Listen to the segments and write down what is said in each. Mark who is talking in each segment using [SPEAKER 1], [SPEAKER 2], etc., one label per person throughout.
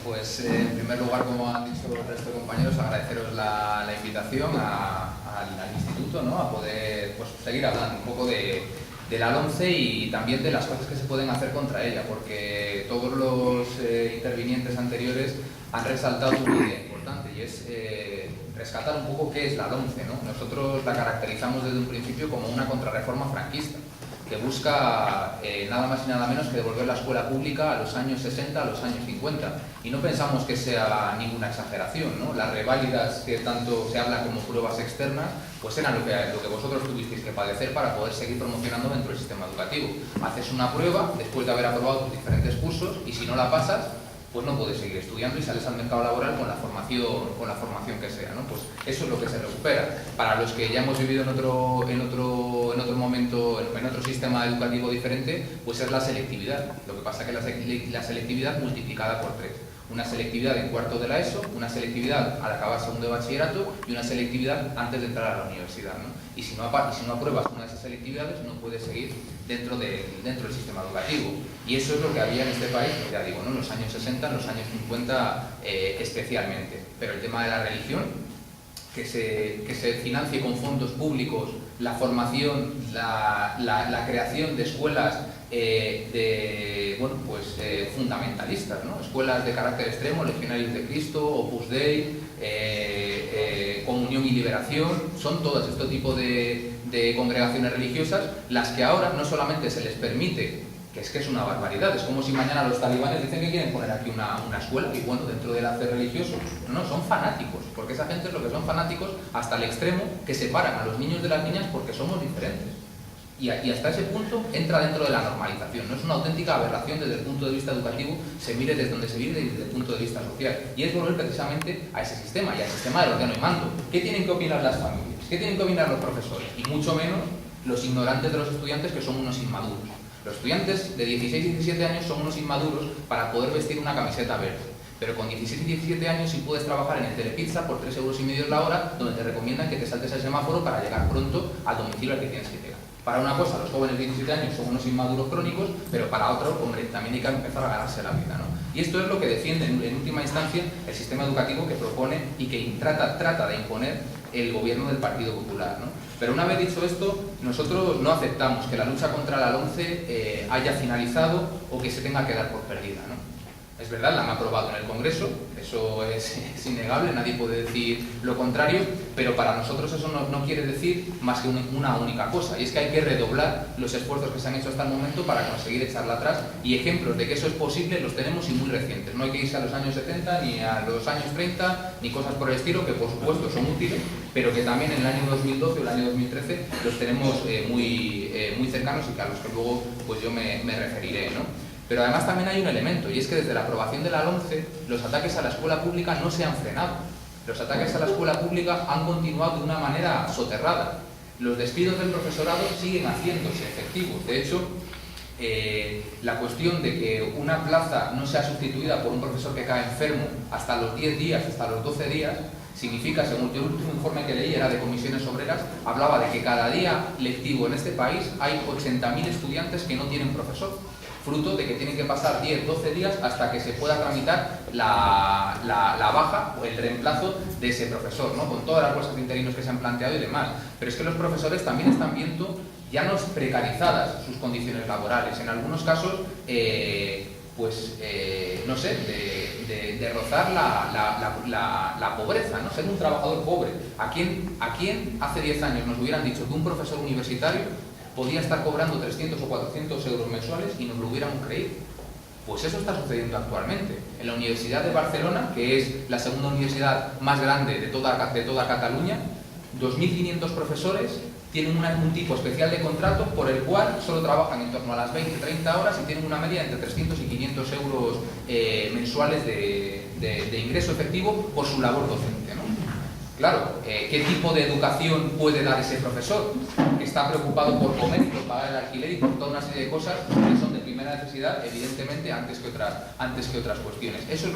[SPEAKER 1] Pues en primer lugar, como han dicho el resto de compañeros, agradeceros la invitación al instituto, ¿no? A poder pues, seguir hablando un poco de la LOMCE y también de las cosas que se pueden hacer contra ella, porque todos los intervinientes anteriores han resaltado una idea importante y es rescatar un poco qué es la LOMCE, ¿no? Nosotros la caracterizamos desde un principio como una contrarreforma franquista, que busca nada más y nada menos que devolver la escuela pública a los años 60, a los años 50. Y no pensamos que sea ninguna exageración, ¿no? Las reválidas que tanto se habla como pruebas externas, pues eran lo que vosotros tuvisteis que padecer para poder seguir promocionando dentro del sistema educativo. Haces una prueba después de haber aprobado tus diferentes cursos y si no la pasas, pues no puedes seguir estudiando y sales al mercado laboral con la formación que sea, ¿no? Pues eso es lo que se recupera. Para los que ya hemos vivido en otro momento, en otro sistema educativo diferente, pues es la selectividad. Lo que pasa es que la selectividad multiplicada por 3. Una selectividad en cuarto de la ESO, una selectividad al acabar segundo de bachillerato y una selectividad antes de entrar a la universidad, ¿no? Y si no apruebas una de esas selectividades, no puedes seguir dentro del sistema educativo. Y eso es lo que había en este país, ya digo, ¿no? En los años 60, en los años 50 especialmente. Pero el tema de la religión, que se financie con fondos públicos la formación, la creación de escuelas fundamentalistas, ¿no? Escuelas de carácter extremo, Legionarios de Cristo, Opus Dei, Comunión y Liberación, son todas este tipo de congregaciones religiosas las que ahora no solamente se les permite, que es una barbaridad, es como si mañana los talibanes dicen que quieren poner aquí una escuela y bueno, dentro del hacer religioso, no, son fanáticos, porque esa gente es lo que son fanáticos hasta el extremo que separan a los niños de las niñas porque somos diferentes. Y hasta ese punto entra dentro de la normalización, no es una auténtica aberración desde el punto de vista educativo, se mire desde donde se mire y desde el punto de vista social. Y es volver precisamente a ese sistema y al sistema del ordeno y mando. ¿Qué tienen que opinar las familias? ¿Qué tienen que opinar los profesores? Y mucho menos los ignorantes de los estudiantes, que son unos inmaduros. Los estudiantes de 16 y 17 años son unos inmaduros para poder vestir una camiseta verde. Pero con 16 y 17 años sí puedes trabajar en el Telepizza por 3,5 € la hora, donde te recomiendan que te saltes el semáforo para llegar pronto al domicilio al que tienes que llegar. Para una cosa, los jóvenes de 17 años son unos inmaduros crónicos, pero para otro, hombre, también hay que empezar a ganarse la vida, ¿no? Y esto es lo que defiende en última instancia el sistema educativo que propone y que trata de imponer el gobierno del Partido Popular, ¿no? Pero una vez dicho esto, nosotros no aceptamos que la lucha contra la LOMCE haya finalizado o que se tenga que dar por perdida, ¿no? Es verdad, la han aprobado en el Congreso, eso es innegable, nadie puede decir lo contrario, pero para nosotros eso no quiere decir más que una única cosa, y es que hay que redoblar los esfuerzos que se han hecho hasta el momento para conseguir echarla atrás, y ejemplos de que eso es posible los tenemos y muy recientes. No hay que irse a los años 70, ni a los años 30, ni cosas por el estilo, que por supuesto son útiles, pero que también en el año 2012 o el año 2013 los tenemos muy cercanos y que a los que luego pues yo me referiré, ¿no? Pero además también hay un elemento, y es que desde la aprobación de la LOMCE los ataques a la escuela pública no se han frenado. Los ataques a la escuela pública han continuado de una manera soterrada. Los despidos del profesorado siguen haciéndose efectivos. De hecho, la cuestión de que una plaza no sea sustituida por un profesor que cae enfermo hasta los 10 días, hasta los 12 días, significa, según yo el último informe que leí, era de Comisiones Obreras, hablaba de que cada día lectivo en este país hay 80.000 estudiantes que no tienen profesor, fruto de que tienen que pasar 10, 12 días hasta que se pueda tramitar la baja o el reemplazo de ese profesor, ¿no? Con todas las bolsas de interinos que se han planteado y demás. Pero es que los profesores también están viendo ya no precarizadas sus condiciones laborales, en algunos casos, no sé, de rozar la pobreza, ¿no? Ser un trabajador pobre. ¿A quién hace 10 años nos hubieran dicho que un profesor universitario podía estar cobrando 300 o 400 euros mensuales y nos lo hubiéramos creído? Pues eso está sucediendo actualmente. En la Universidad de Barcelona, que es la segunda universidad más grande de toda Cataluña, 2.500 profesores tienen un tipo especial de contrato por el cual solo trabajan en torno a las 20-30 horas y tienen una media entre 300 y 500 euros mensuales de ingreso efectivo por su labor docente, ¿no? Claro, ¿qué tipo de educación puede dar ese profesor que está preocupado por comer y por pagar el alquiler y por toda una serie de cosas que son de primera necesidad, evidentemente, antes que otras cuestiones? Eso es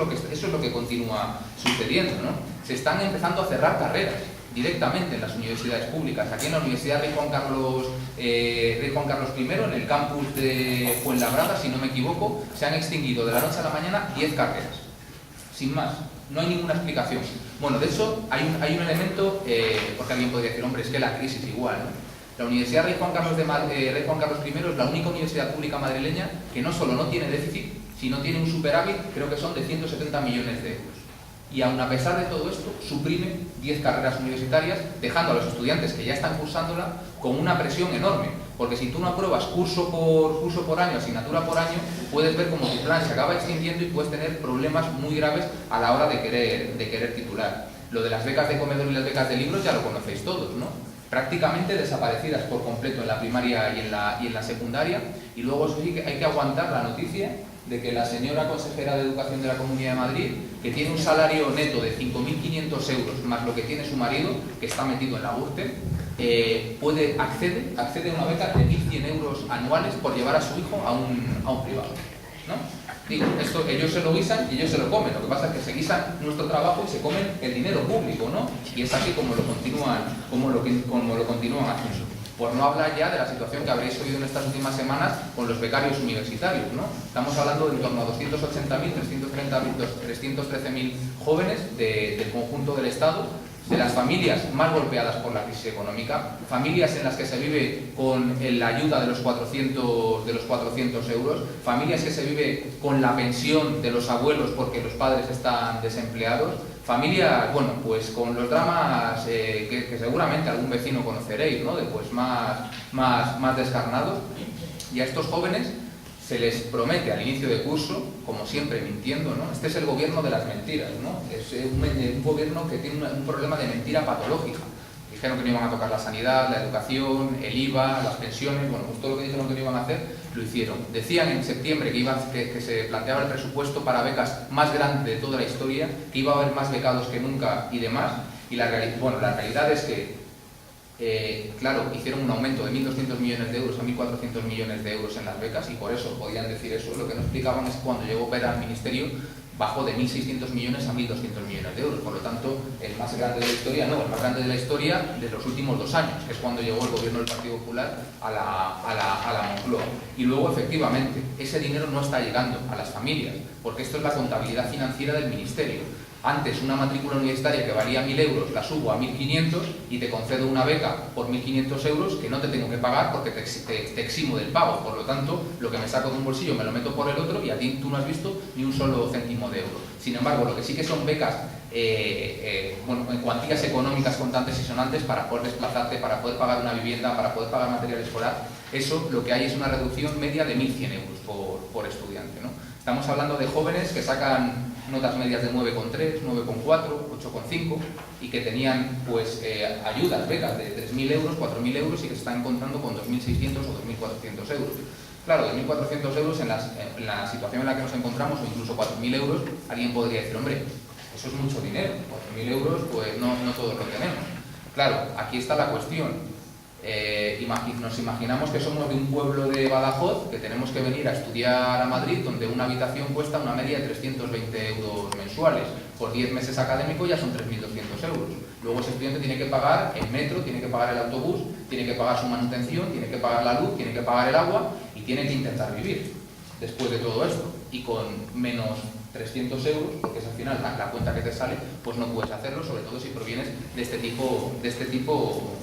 [SPEAKER 1] lo que continúa sucediendo, ¿no? Se están empezando a cerrar carreras directamente en las universidades públicas. Aquí en la Universidad Rey Juan Carlos I, en el campus de Fuenlabrada, si no me equivoco, se han extinguido de la noche a la mañana 10 carreras. sin más, no hay ninguna explicación. Bueno, de hecho, hay un elemento, porque alguien podría decir, hombre, es que la crisis igual, ¿no? La Universidad Rey Juan Carlos I es la única universidad pública madrileña que no solo no tiene déficit, sino tiene un superávit, creo que son de 170 millones de euros. Y aun a pesar de todo esto, suprime 10 carreras universitarias, dejando a los estudiantes que ya están cursándola con una presión enorme. Porque si tú no apruebas curso por año, asignatura por año, puedes ver cómo tu plan se acaba extinguiendo y puedes tener problemas muy graves a la hora de querer titular. Lo de las becas de comedor y las becas de libros ya lo conocéis todos, ¿no? Prácticamente desaparecidas por completo en la primaria y en la secundaria. Y luego eso sí que hay que aguantar la noticia de que la señora consejera de Educación de la Comunidad de Madrid, que tiene un salario neto de 5.500 euros más lo que tiene su marido, que está metido en la URTE, accede a una beca de 1.100 euros anuales por llevar a su hijo a un privado, ¿no? Digo, esto ellos se lo guisan y ellos se lo comen. Lo que pasa es que se guisan nuestro trabajo y se comen el dinero público, ¿no? Y es así como lo continúan haciendo. Por no hablar ya de la situación que habréis oído en estas últimas semanas con los becarios universitarios, ¿no? Estamos hablando de en torno a 280.000, 313.000 jóvenes del conjunto del Estado, de las familias más golpeadas por la crisis económica, familias en las que se vive con la ayuda de los 400 euros, familias que se vive con la pensión de los abuelos porque los padres están desempleados, familias, bueno, pues con los dramas que seguramente algún vecino conoceréis, ¿no? De pues más descarnados. Y a estos jóvenes se les promete al inicio de curso, como siempre mintiendo, ¿no? Este es el gobierno de las mentiras, ¿no? Es un gobierno que tiene un problema de mentira patológica. Dijeron que no iban a tocar la sanidad, la educación, el IVA, las pensiones, bueno, pues todo lo que dijeron que no iban a hacer, lo hicieron. Decían en septiembre que se planteaba el presupuesto para becas más grande de toda la historia, que iba a haber más becados que nunca y demás, y la realidad es que claro, hicieron un aumento de 1.200 millones de euros a 1.400 millones de euros en las becas y por eso podían decir eso. Lo que no explicaban es que cuando llegó Pera al ministerio bajó de 1.600 millones a 1.200 millones de euros. Por lo tanto, el más grande de la historia, no, el más grande de la historia de los últimos 2 años, que es cuando llegó el gobierno del Partido Popular a la Moncloa. Y luego, efectivamente, ese dinero no está llegando a las familias, porque esto es la contabilidad financiera del ministerio. Antes, una matrícula universitaria que valía 1.000 euros la subo a 1.500 y te concedo una beca por 1.500 euros que no te tengo que pagar porque te eximo del pago. Por lo tanto, lo que me saco de un bolsillo me lo meto por el otro y a ti tú no has visto ni un solo céntimo de euro. Sin embargo, lo que sí que son becas en cuantías económicas contantes y sonantes para poder desplazarte, para poder pagar una vivienda, para poder pagar material escolar, eso lo que hay es una reducción media de 1.100 euros por estudiante, ¿no? Estamos hablando de jóvenes que sacan notas medias de 9,3, 9,4, 8,5 y que tenían pues ayudas, becas de 3.000 euros, 4.000 euros y que se están encontrando con 2.600 o 2.400 euros. Claro, 2.400 euros en la situación en la que nos encontramos, o incluso 4.000 euros, alguien podría decir, hombre, eso es mucho dinero, 4.000 euros, pues no todos lo tenemos. Claro, aquí está la cuestión. Nos imaginamos que somos de un pueblo de Badajoz, que tenemos que venir a estudiar a Madrid, donde una habitación cuesta una media de 320 euros mensuales. Por 10 meses académicos ya son 3.200 euros. Luego ese estudiante tiene que pagar el metro, tiene que pagar el autobús, tiene que pagar su manutención, tiene que pagar la luz, tiene que pagar el agua y tiene que intentar vivir después de todo esto. Y con menos 300 euros, porque es al final la cuenta que te sale, pues no puedes hacerlo, sobre todo si provienes de este tipo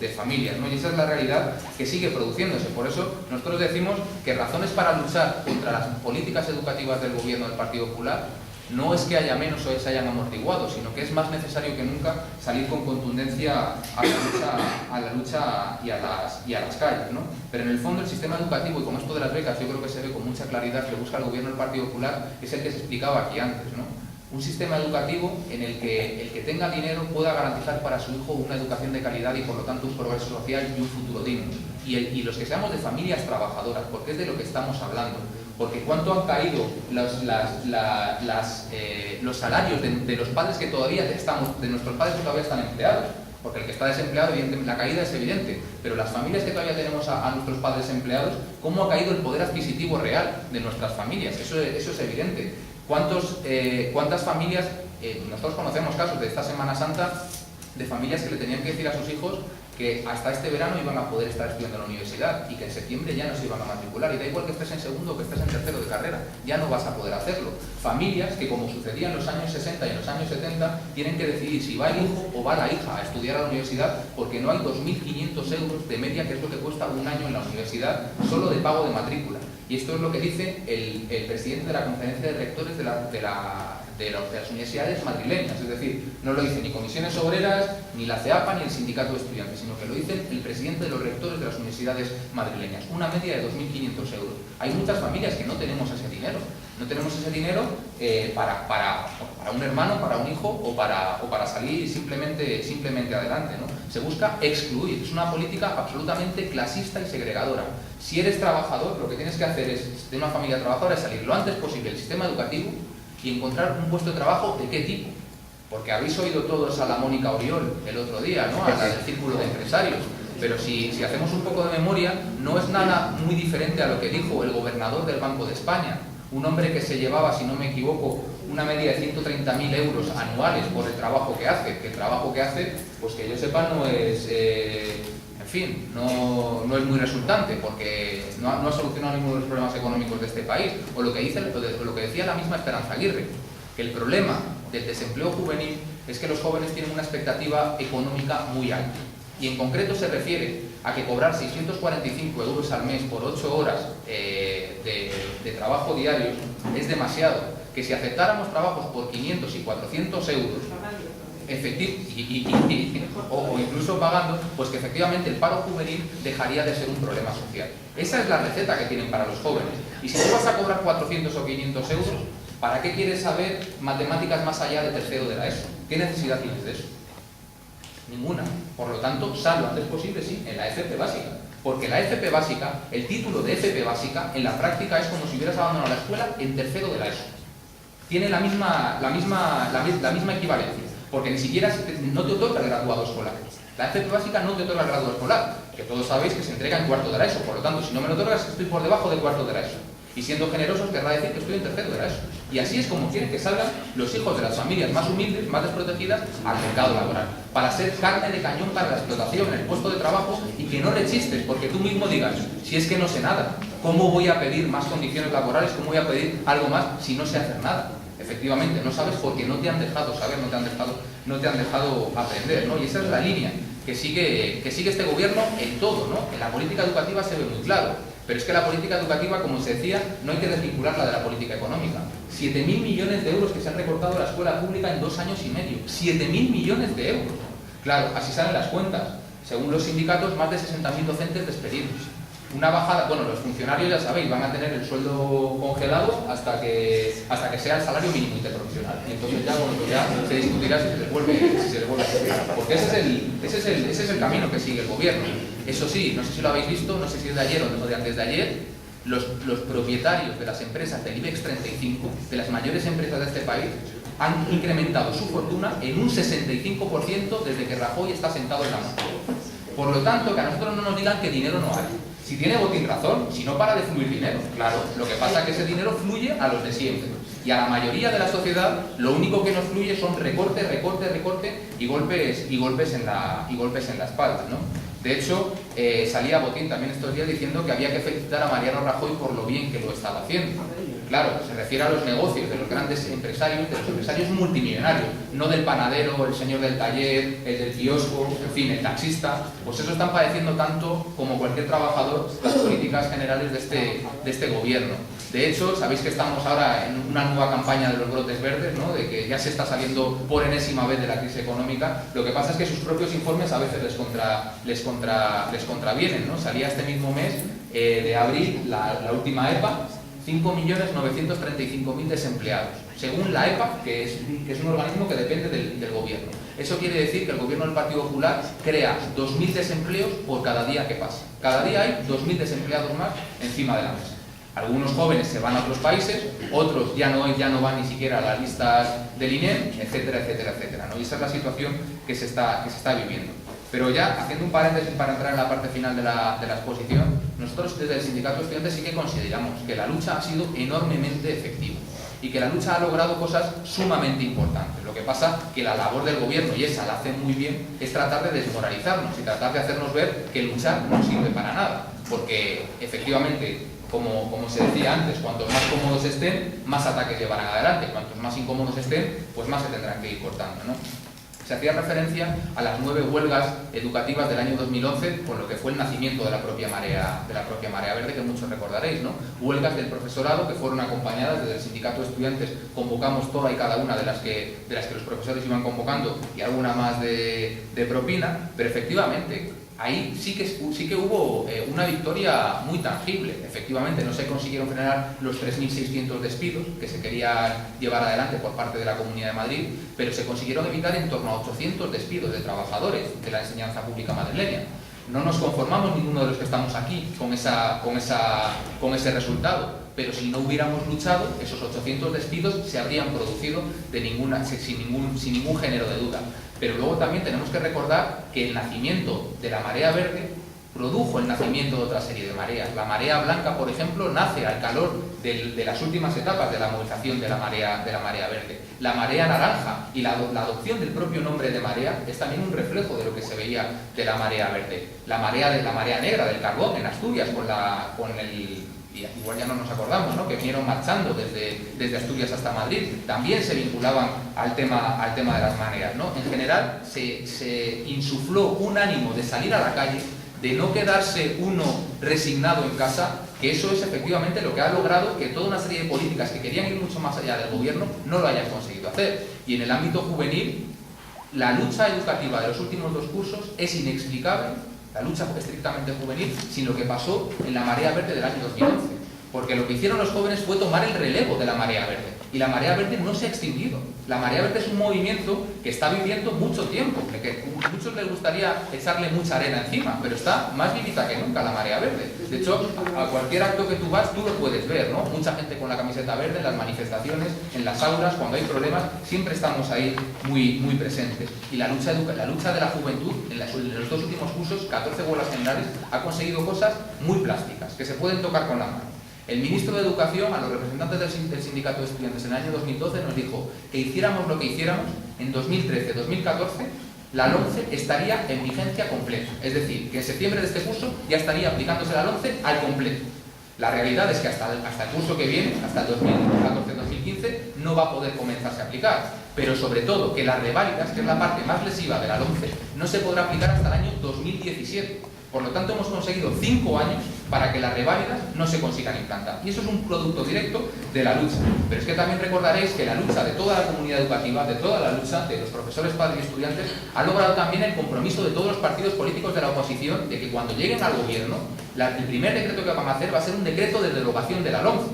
[SPEAKER 1] de familias, ¿no? Y esa es la realidad que sigue produciéndose. Por eso nosotros decimos que razones para luchar contra las políticas educativas del gobierno del Partido Popular no es que haya menos o se hayan amortiguado, sino que es más necesario que nunca salir con contundencia a la lucha y a las calles, ¿no? Pero en el fondo el sistema educativo, y con esto de las becas yo creo que se ve con mucha claridad que busca el gobierno del Partido Popular, es el que se explicaba aquí antes, ¿no? Un sistema educativo en el que el que tenga dinero pueda garantizar para su hijo una educación de calidad y por lo tanto un progreso social y un futuro digno. Y los que seamos de familias trabajadoras, porque es de lo que estamos hablando. Porque cuánto han caído los salarios de los padres que todavía de nuestros padres que todavía están empleados. Porque el que está desempleado, evidentemente, la caída es evidente, pero las familias que todavía tenemos a nuestros padres empleados, ¿cómo ha caído el poder adquisitivo real de nuestras familias? Eso es evidente. ¿Cuántas familias, nosotros conocemos casos de esta Semana Santa, de familias que le tenían que decir a sus hijos que hasta este verano iban a poder estar estudiando en la universidad y que en septiembre ya no se iban a matricular, y da igual que estés en segundo o que estés en tercero de carrera, ya no vas a poder hacerlo. Familias que, como sucedía en los años 60 y en los años 70, tienen que decidir si va el hijo o va la hija a estudiar a la universidad, porque no hay 2.500 euros de media, que es lo que cuesta un año en la universidad, solo de pago de matrícula. Y esto es lo que dice el presidente de la Conferencia de Rectores de las universidades madrileñas. Es decir, no lo dice ni Comisiones Obreras, ni la CEAPA, ni el Sindicato de Estudiantes, sino que lo dice el presidente de los rectores de las universidades madrileñas. Una media de 2.500 euros. Hay muchas familias que no tenemos ese dinero. No tenemos ese dinero para un hermano, para un hijo o para salir simplemente adelante, ¿no? Se busca excluir. Es una política absolutamente clasista y segregadora. Si eres trabajador, lo que tienes que hacer es, de una familia trabajadora, es salir lo antes posible del sistema educativo y encontrar un puesto de trabajo de qué tipo. Porque habéis oído todos a la Mónica Oriol el otro día, ¿no? A la del Círculo de Empresarios. Pero si hacemos un poco de memoria, no es nada muy diferente a lo que dijo el gobernador del Banco de España. Un hombre que se llevaba, si no me equivoco, una media de 130.000 euros anuales por el trabajo que hace. Que el trabajo que hace, pues que yo sepa, no es... en fin, no es muy resultante, porque no ha solucionado ninguno de los problemas económicos de este país. O lo que decía la misma Esperanza Aguirre, que el problema del desempleo juvenil es que los jóvenes tienen una expectativa económica muy alta. Y en concreto se refiere a que cobrar 645 euros al mes por 8 horas de trabajo diario es demasiado. Que si aceptáramos trabajos por 500 y 400 euros, o incluso pagando, pues que efectivamente el paro juvenil dejaría de ser un problema social. Esa es la receta que tienen para los jóvenes. Y si tú vas a cobrar 400 o 500 euros, ¿para qué quieres saber matemáticas más allá de tercero de la ESO? ¿Qué necesidad tienes de eso? Ninguna. Por lo tanto, sal lo antes posible, sí, en la FP básica. Porque la FP básica, el título de FP básica, en la práctica es como si hubieras abandonado la escuela en tercero de la ESO. Tiene la misma equivalencia, porque ni siquiera no te otorga el graduado escolar. La FP básica no te otorga el graduado escolar, que todos sabéis que se entrega en cuarto de la ESO. Por lo tanto, si no me lo otorgas, estoy por debajo de cuarto de la ESO. Y siendo generosos, querrá decir que estoy en tercero de la ESO. Y así es como quieren que salgan los hijos de las familias más humildes, más desprotegidas, al mercado laboral, para ser carne de cañón para la explotación en el puesto de trabajo, y que no rechistes porque tú mismo digas, si es que no sé nada, ¿cómo voy a pedir más condiciones laborales? ¿Cómo voy a pedir algo más si no sé hacer nada? Efectivamente, no sabes porque no te han dejado saber, no te han dejado aprender, ¿no? Y esa es la línea que sigue este gobierno en todo, ¿no? En la política educativa se ve muy claro. Pero es que la política educativa, como se decía, no hay que desvincularla de la política económica. 7.000 millones de euros que se han recortado a la escuela pública en 2 años y medio. 7.000 millones de euros. Claro, así salen las cuentas. Según los sindicatos, más de 60.000 docentes despedidos. Una bajada, bueno, los funcionarios ya sabéis, van a tener el sueldo congelado hasta que sea el salario mínimo interprofesional. Y entonces ya se discutirá si se les vuelve a subir. Porque ese es el camino que sigue el gobierno. Eso sí, no sé si lo habéis visto, no sé si es de ayer o de antes de ayer, los propietarios de las empresas del IBEX 35, de las mayores empresas de este país, han incrementado su fortuna en un 65% desde que Rajoy está sentado en la Moncloa. Por lo tanto, que a nosotros no nos digan que dinero no hay. Si tiene Botín razón, si no para de fluir dinero. Claro, lo que pasa es que ese dinero fluye a los de siempre. Y a la mayoría de la sociedad, lo único que nos fluye son recorte y golpes en la espalda, ¿no? De hecho, salía Botín también estos días diciendo que había que felicitar a Mariano Rajoy por lo bien que lo estaba haciendo. Claro, se refiere a los negocios de los grandes empresarios, de los empresarios multimillonarios, no del panadero, el señor del taller, el del kiosco, en fin, el taxista. Pues eso están padeciendo tanto como cualquier trabajador las políticas generales de este gobierno. De hecho, sabéis que estamos ahora en una nueva campaña de los brotes verdes, ¿no? De que ya se está saliendo por enésima vez de la crisis económica. Lo que pasa es que sus propios informes a veces les contravienen, ¿no? Salía este mismo mes de abril la última EPA, 5.935.000 desempleados, según la EPA, que es un organismo que depende del gobierno. Eso quiere decir que el gobierno del Partido Popular crea 2.000 desempleos por cada día que pasa. Cada día hay 2.000 desempleados más encima de la mesa. Algunos jóvenes se van a otros países, otros ya no van ni siquiera a las listas del INEM, etcétera, etcétera, etcétera, ¿no? Y esa es la situación que se está viviendo. Pero ya, haciendo un paréntesis para entrar en la parte final de la exposición, nosotros desde el Sindicato de Estudiantes sí que consideramos que la lucha ha sido enormemente efectiva y que la lucha ha logrado cosas sumamente importantes. Lo que pasa que la labor del gobierno, y esa la hace muy bien, es tratar de desmoralizarnos y tratar de hacernos ver que luchar no sirve para nada, porque efectivamente, como se decía antes, cuantos más cómodos estén, más ataques llevarán adelante, cuantos más incómodos estén, pues más se tendrán que ir cortando, ¿no? Se hacía referencia a las 9 huelgas educativas del año 2011, con lo que fue el nacimiento de la propia Marea Verde, que muchos recordaréis, ¿no? Huelgas del profesorado que fueron acompañadas desde el sindicato de estudiantes, convocamos toda y cada una de las que los profesores iban convocando y alguna más de propina, pero efectivamente ahí sí que hubo una victoria muy tangible. Efectivamente, no se consiguieron frenar los 3.600 despidos que se querían llevar adelante por parte de la Comunidad de Madrid, pero se consiguieron evitar en torno a 800 despidos de trabajadores de la enseñanza pública madrileña. No nos conformamos ninguno de los que estamos aquí con ese resultado, pero si no hubiéramos luchado, esos 800 despidos se habrían producido sin ningún género de duda. Pero luego también tenemos que recordar que el nacimiento de la Marea Verde produjo el nacimiento de otra serie de mareas. La Marea Blanca, por ejemplo, nace al calor de las últimas etapas de la movilización de la Marea Verde. La Marea Naranja y la adopción del propio nombre de marea es también un reflejo de lo que se veía de la Marea Verde. La Marea Negra del carbón en Asturias, y igual ya no nos acordamos, ¿no?, que vinieron marchando desde Asturias hasta Madrid, también se vinculaban al tema de las mareas, ¿no? En general se insufló un ánimo de salir a la calle, de no quedarse uno resignado en casa, que eso es efectivamente lo que ha logrado que toda una serie de políticas que querían ir mucho más allá del gobierno no lo hayan conseguido hacer. Y en el ámbito juvenil, la lucha educativa de los últimos 2 cursos es inexplicable, la lucha estrictamente juvenil, sin lo que pasó en la Marea Verde del año 2011. Porque lo que hicieron los jóvenes fue tomar el relevo de la Marea Verde. Y la Marea Verde no se ha extinguido. La Marea Verde es un movimiento que está viviendo mucho tiempo, que a muchos les gustaría echarle mucha arena encima, pero está más vivita que nunca la Marea Verde. De hecho, a cualquier acto que tú vas, tú lo puedes ver, ¿no? Mucha gente con la camiseta verde, en las manifestaciones, en las aulas, cuando hay problemas, siempre estamos ahí muy, muy presentes. Y la lucha de la juventud, en los 2 últimos cursos, 14 huelgas generales, ha conseguido cosas muy plásticas, que se pueden tocar con la mano. El ministro de Educación, a los representantes del sindicato de estudiantes en el año 2012, nos dijo que hiciéramos lo que hiciéramos, en 2013-2014, la LOMCE estaría en vigencia completa. Es decir, que en septiembre de este curso ya estaría aplicándose la LOMCE al completo. La realidad es que hasta el curso que viene, hasta el 2014-2015, no va a poder comenzarse a aplicar. Pero sobre todo que las reválidas, que es la parte más lesiva de la LOMCE, no se podrá aplicar hasta el año 2017. Por lo tanto, hemos conseguido 5 años para que las reválidas no se consigan implantar. Y eso es un producto directo de la lucha. Pero es que también recordaréis que la lucha de toda la comunidad educativa, de toda la lucha de los profesores, padres y estudiantes, ha logrado también el compromiso de todos los partidos políticos de la oposición de que cuando lleguen al gobierno, el primer decreto que van a hacer va a ser un decreto de derogación de la LOMCE.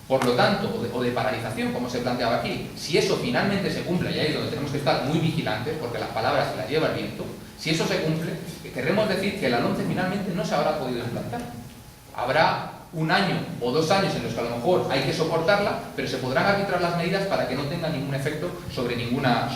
[SPEAKER 1] Por lo tanto, o de paralización, como se planteaba aquí. Si eso finalmente se cumple, y ahí es donde tenemos que estar muy vigilantes, porque las palabras se las lleva el viento, si eso se cumple, queremos decir que la LOMCE finalmente no se habrá podido implantar. Habrá 1 año o 2 años en los que a lo mejor hay que soportarla, pero se podrán arbitrar las medidas para que no tenga ningún efecto sobre ninguna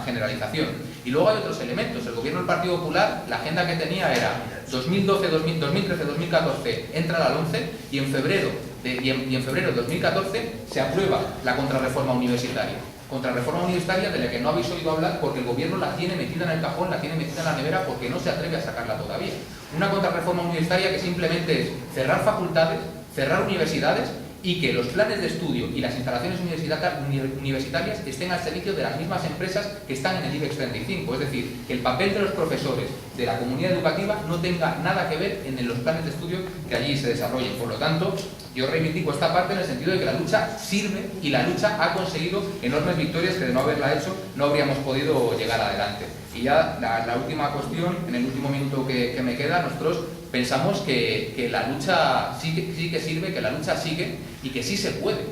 [SPEAKER 1] generalización. Y luego hay otros elementos. El gobierno del Partido Popular, la agenda que tenía era 2013-2014 entra la LOMCE y en febrero de 2014 se aprueba la contrarreforma universitaria. Contrarreforma universitaria de la que no habéis oído hablar porque el gobierno la tiene metida en el cajón, la tiene metida en la nevera porque no se atreve a sacarla todavía. Una contrarreforma universitaria que simplemente es cerrar facultades, cerrar universidades y que los planes de estudio y las instalaciones universitarias estén al servicio de las mismas empresas que están en el IBEX 35. Es decir, que el papel de los profesores de la comunidad educativa no tenga nada que ver en los planes de estudio que allí se desarrollen. Por lo tanto, yo reivindico esta parte en el sentido de que la lucha sirve y la lucha ha conseguido enormes victorias que de no haberla hecho no habríamos podido llegar adelante. Y ya la última cuestión, en el último minuto que me queda, nosotros pensamos que la lucha sí que sirve, que la lucha sigue y que sí se puede.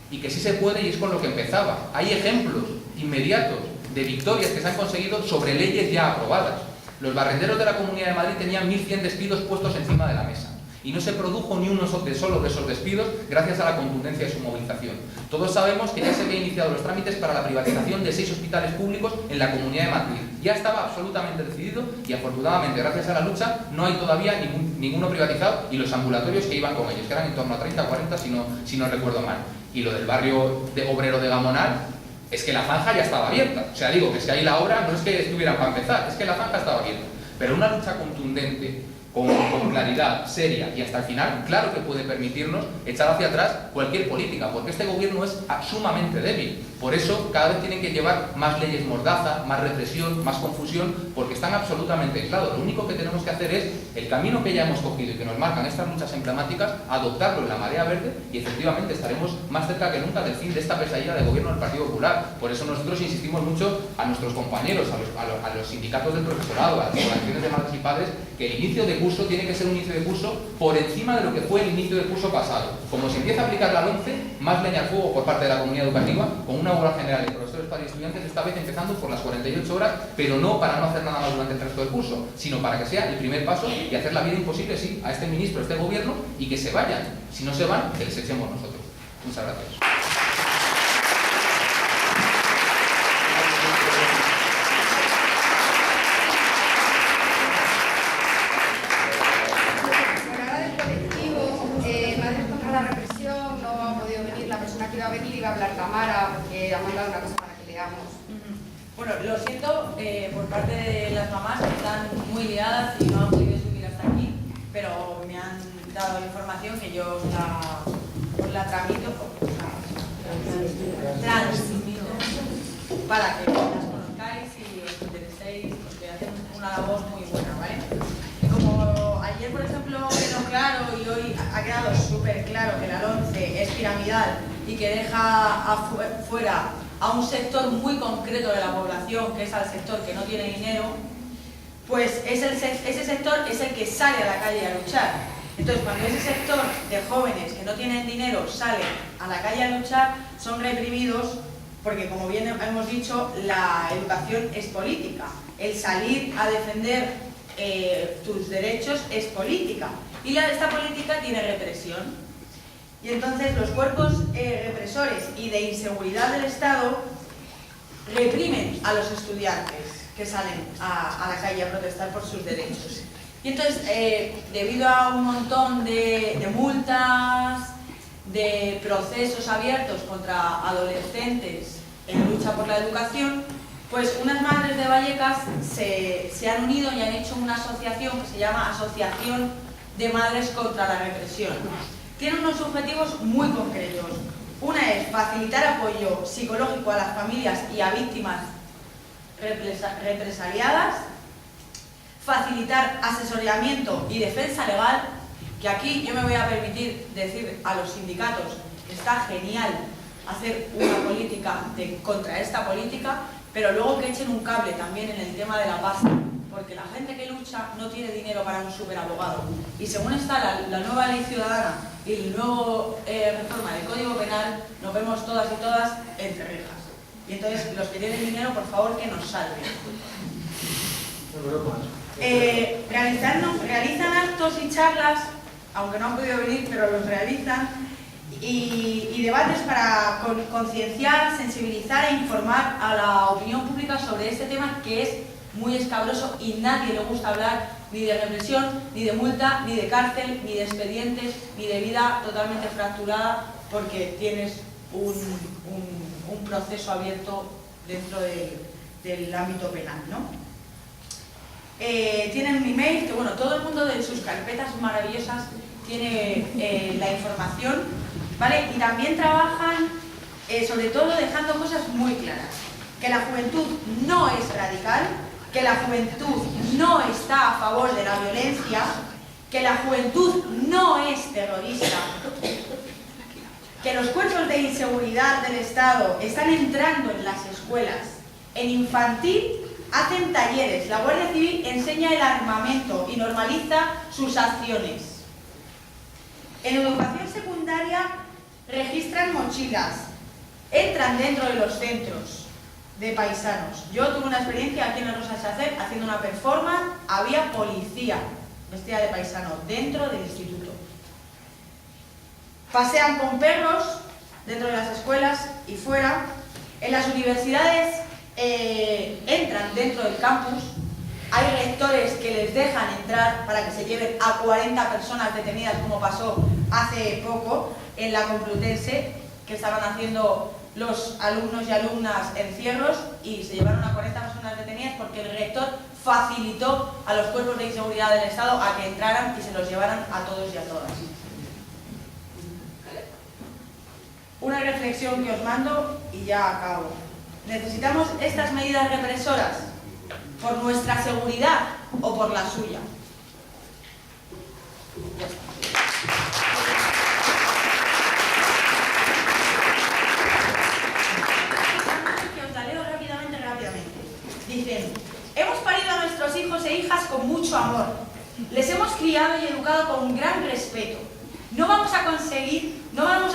[SPEAKER 1] Y que sí se puede y es con lo que empezaba. Hay ejemplos inmediatos de victorias que se han conseguido sobre leyes ya aprobadas. Los barrenderos de la Comunidad de Madrid tenían 1.100 despidos puestos encima de la mesa. Y no se produjo ni uno solo de esos despidos gracias a la contundencia de su movilización. Todos sabemos que ya se habían iniciado los trámites para la privatización de 6 hospitales públicos en la Comunidad de Madrid. Ya estaba absolutamente decidido y afortunadamente gracias a la lucha no hay todavía ninguno privatizado, y los ambulatorios que iban con ellos, que eran en torno a 30 o 40 si no recuerdo mal. Y lo del barrio obrero de Gamonal, es que la zanja ya estaba abierta. O sea, digo que es que ahí la obra no es que estuviera para empezar, es que la zanja estaba abierta. Pero una lucha contundente, con claridad, seria y hasta el final, claro que puede permitirnos echar hacia atrás cualquier política, porque este gobierno es sumamente débil. Por eso cada vez tienen que llevar más leyes mordaza, más represión, más confusión, porque están absolutamente aislados. Lo único que tenemos que hacer es el camino que ya hemos cogido y que nos marcan estas luchas emblemáticas, adoptarlo en la marea verde, y efectivamente estaremos más cerca que nunca del fin de esta pesadilla de gobierno del Partido Popular. Por eso nosotros insistimos mucho a nuestros compañeros, a los sindicatos del profesorado, a las organizaciones de madres y padres, que el inicio de curso tiene que ser un inicio de curso por encima de lo que fue el inicio de curso pasado. Como se empieza a aplicar la LOMCE, más leña al fuego por parte de la comunidad educativa, con una huelga general de profesores, padres y estudiantes, esta vez empezando por las 48 horas, pero no para no hacer nada más durante el resto del curso, sino para que sea el primer paso y hacer la vida imposible, sí, a este ministro, a este gobierno, y que se vayan. Si no se van, que les echemos nosotros. Muchas gracias.
[SPEAKER 2] Iba a hablar Tamara, porque ha mandado una cosa para que leamos.
[SPEAKER 3] Bueno, lo siento por parte de las mamás que están muy liadas y no han podido subir hasta aquí, pero me han dado información que yo os la tramito, transmito, para que las conozcáis y os intereséis, porque hacen una labor muy buena, ¿vale? Como ayer, por ejemplo, quedó claro y hoy ha quedado súper claro que la LOMCE es piramidal y que deja fuera a un sector muy concreto de la población, que es al sector que no tiene dinero, pues ese sector es el que sale a la calle a luchar. Entonces, cuando ese sector de jóvenes que no tienen dinero sale a la calle a luchar, son reprimidos porque, como bien hemos dicho, la educación es política. El salir a defender tus derechos es política. Y esta política tiene represión. Y entonces los cuerpos represores y de inseguridad del Estado reprimen a los estudiantes que salen a la calle a protestar por sus derechos. Y entonces, debido a un montón de multas, de procesos abiertos contra adolescentes en lucha por la educación, pues unas madres de Vallecas se han unido y han hecho una asociación que se llama Asociación de Madres contra la Represión. Tiene unos objetivos muy concretos. Una es facilitar apoyo psicológico a las familias y a víctimas represaliadas, facilitar asesoramiento y defensa legal, que aquí yo me voy a permitir decir a los sindicatos que está genial hacer una política contra esta política, pero luego que echen un cable también en el tema de la pasta, porque la gente que lucha no tiene dinero para un superabogado. Y según está la nueva ley ciudadana y el nuevo reforma del Código Penal, nos vemos todas y todas entre rejas. Y entonces, los que tienen dinero, por favor, que nos salven. Realizan actos y charlas, aunque no han podido venir, pero los realizan, y debates para concienciar, sensibilizar e informar a la opinión pública sobre este tema que es muy escabroso y nadie le gusta hablar ni de represión, ni de multa, ni de cárcel, ni de expedientes, ni de vida totalmente fracturada porque tienes un proceso abierto dentro del ámbito penal, ¿no? Tienen un email que, bueno, todo el mundo de sus carpetas maravillosas tiene la información, ¿vale? Y también trabajan, sobre todo, dejando cosas muy claras. Que la juventud no es radical, que la juventud no está a favor de la violencia, que la juventud no es terrorista, que los cuerpos de inseguridad del Estado están entrando en las escuelas. En infantil hacen talleres, la Guardia Civil enseña el armamento y normaliza sus acciones. En educación secundaria registran mochilas, entran dentro de los centros de paisanos. Yo tuve una experiencia aquí en la Rosa Chacer haciendo una performance, había policía vestida de paisano dentro del instituto. pasean con perros dentro de las escuelas y fuera. En las universidades entran dentro del campus. Hay rectores que les dejan entrar para que se lleven a 40 personas detenidas, como pasó hace poco en la Complutense, que estaban haciendo los alumnos y alumnas encierros y se llevaron a 40 personas detenidas porque el rector facilitó a los cuerpos de seguridad del Estado a que entraran y se los llevaran a todos y a todas. Una reflexión que os mando y ya acabo. ¿Necesitamos estas medidas represoras por nuestra seguridad o por la suya? Que os la leo rápidamente. Dicen: hemos parido a nuestros hijos e hijas con mucho amor. Les hemos criado y educado con gran respeto. No vamos a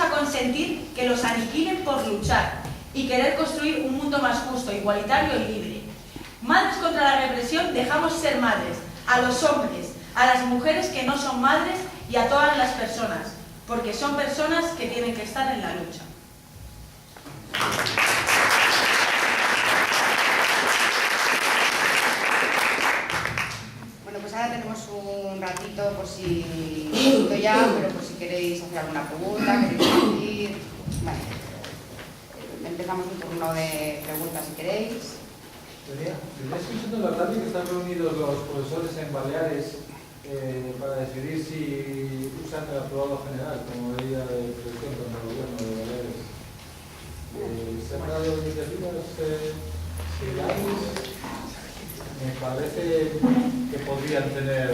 [SPEAKER 3] consentir que los aniquilen por luchar y querer construir un mundo más justo, igualitario y libre. Madres contra la represión, dejamos ser madres, a los hombres, a las mujeres que no son madres y a todas las personas, porque son personas que tienen que estar en la lucha.
[SPEAKER 2] Bueno, pues ahora tenemos un ratito por si pero por si queréis hacer alguna pregunta, queréis decir. Vale. Empezamos un turno de preguntas si queréis.
[SPEAKER 4] Venía escuchando en la tarde que están reunidos los profesores en Baleares para decidir si usan el aprobado general como medida de presión contra el gobierno de Baleares. ¿Se han dado iniciativas legales? Me parece que podrían tener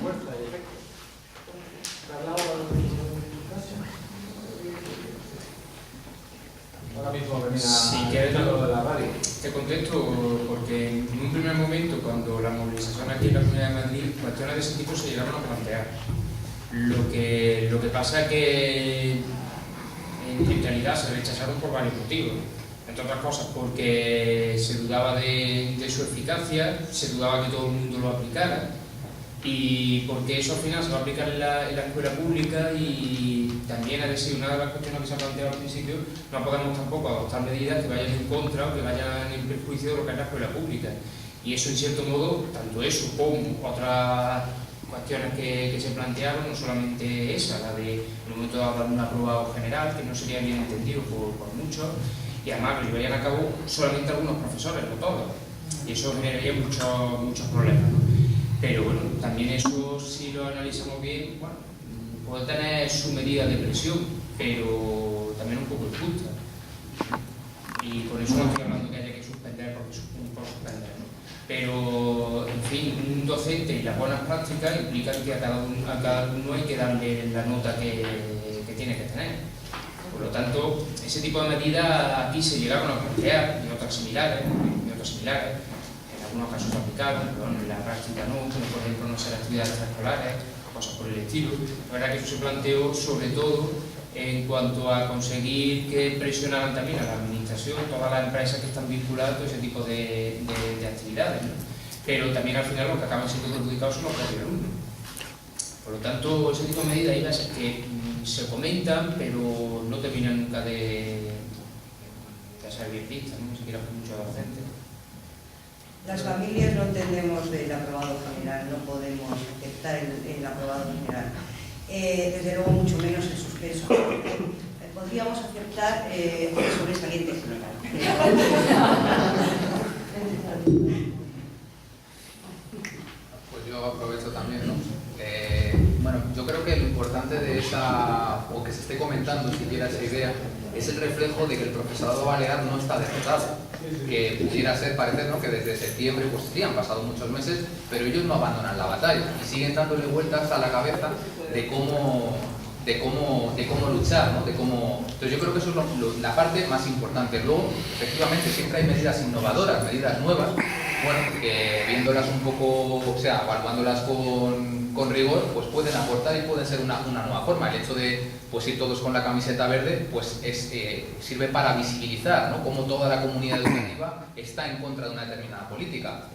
[SPEAKER 4] fuerza y efecto. ¿Se ha hablado de caso? Ahora mismo venía
[SPEAKER 5] si quieres
[SPEAKER 4] lo de la radio.
[SPEAKER 5] te contesto, porque en un primer momento, cuando la movilización aquí en la Comunidad de Madrid, cuestiones de ese tipo se llegaron a plantear. Lo que pasa es que en realidad se rechazaron por varios motivos. Entre otras cosas porque se dudaba de su eficacia, se dudaba que todo el mundo lo aplicara, y porque eso al final se va a aplicar en la escuela pública, y también ha sido una de las cuestiones que se ha planteado al principio. No podemos tampoco adoptar medidas que vayan en contra o que vayan en perjuicio de lo que es la escuela pública, y eso en cierto modo, tanto eso como otras cuestiones que se plantearon, no solamente esa, la de en el momento de hablar de un aprobado general, que no sería bien entendido por muchos, y además lo llevarían a cabo solamente algunos profesores, no todos, y eso generaría muchos problemas, ¿no? Pero bueno, también eso, si lo analizamos bien, bueno, puede tener su medida de presión, pero también un poco injusta. Y por eso no estoy hablando que haya que suspender por suspender, ¿no? Pero, en fin, un docente y las buenas prácticas implican que a cada alumno hay que darle la nota que tiene que tener. Por lo tanto, ese tipo de medidas aquí se llegaron a plantear, y otras similares, en algunos casos se aplicaron, pero en la práctica no, como por ejemplo no ser actividades extraescolares, cosas por el estilo. La verdad que eso se planteó sobre todo en cuanto a conseguir que presionaran también a la administración, todas las empresas que están vinculadas a ese tipo de actividades, ¿no? Pero también al final los que acaban siendo perjudicados son los propios alumnos. Por lo tanto, ese tipo de medidas hay veces que se comentan, pero no terminan nunca de ser bien vistas, ¿no? Ni siquiera por muchos docentes.
[SPEAKER 6] Las familias no entendemos del aprobado general, no podemos aceptar el aprobado general. Desde luego, mucho menos el suspenso. Podríamos aceptar sobresalientes.
[SPEAKER 1] Pues yo aprovecho también, ¿no? Bueno, yo creo que lo importante de esa, o que se esté comentando siquiera esa idea, es el reflejo de que el profesorado balear no está derrotado. Que pudiera ser parecer, ¿no?, que desde septiembre, pues sí, han pasado muchos meses, pero ellos no abandonan la batalla y siguen dándole vueltas a la cabeza de cómo luchar, ¿no? Entonces yo creo que eso es la parte más importante. Luego, efectivamente, siempre hay medidas innovadoras, medidas nuevas, bueno, que viéndolas un poco, o sea, evaluándolas con rigor, pues pueden aportar y pueden ser una nueva forma. El hecho de pues ir todos con la camiseta verde, pues sirve para visibilizar, ¿no?, cómo toda la comunidad educativa está en contra de una determinada política.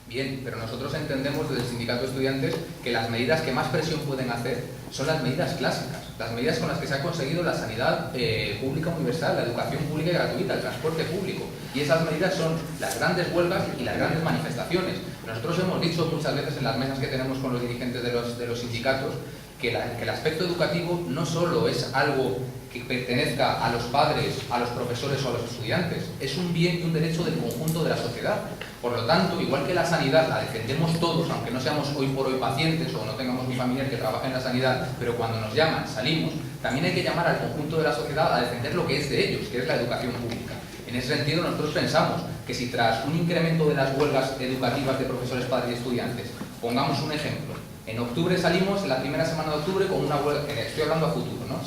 [SPEAKER 1] Bien, pero nosotros entendemos desde el sindicato de estudiantes que las medidas que más presión pueden hacer son las medidas clásicas. las medidas con las que se ha conseguido la sanidad pública universal, la educación pública y gratuita, el transporte público. Y esas medidas son las grandes huelgas y las grandes manifestaciones. Nosotros hemos dicho muchas veces en las mesas que tenemos con los dirigentes de los sindicatos que el aspecto educativo no solo es algo que pertenezca a los padres, a los profesores o a los estudiantes, es un bien y un derecho del conjunto de la sociedad. Por lo tanto, igual que la sanidad la defendemos todos, aunque no seamos hoy por hoy pacientes o no tengamos un familiar que trabaje en la sanidad, pero cuando nos llaman, salimos, también hay que llamar al conjunto de la sociedad a defender lo que es de ellos, que es la educación pública. En ese sentido, nosotros pensamos que si tras un incremento de las huelgas educativas de profesores, padres y estudiantes, pongamos un ejemplo, en octubre salimos, en la primera semana de octubre, con una huelga, estoy hablando a futuro, ¿no?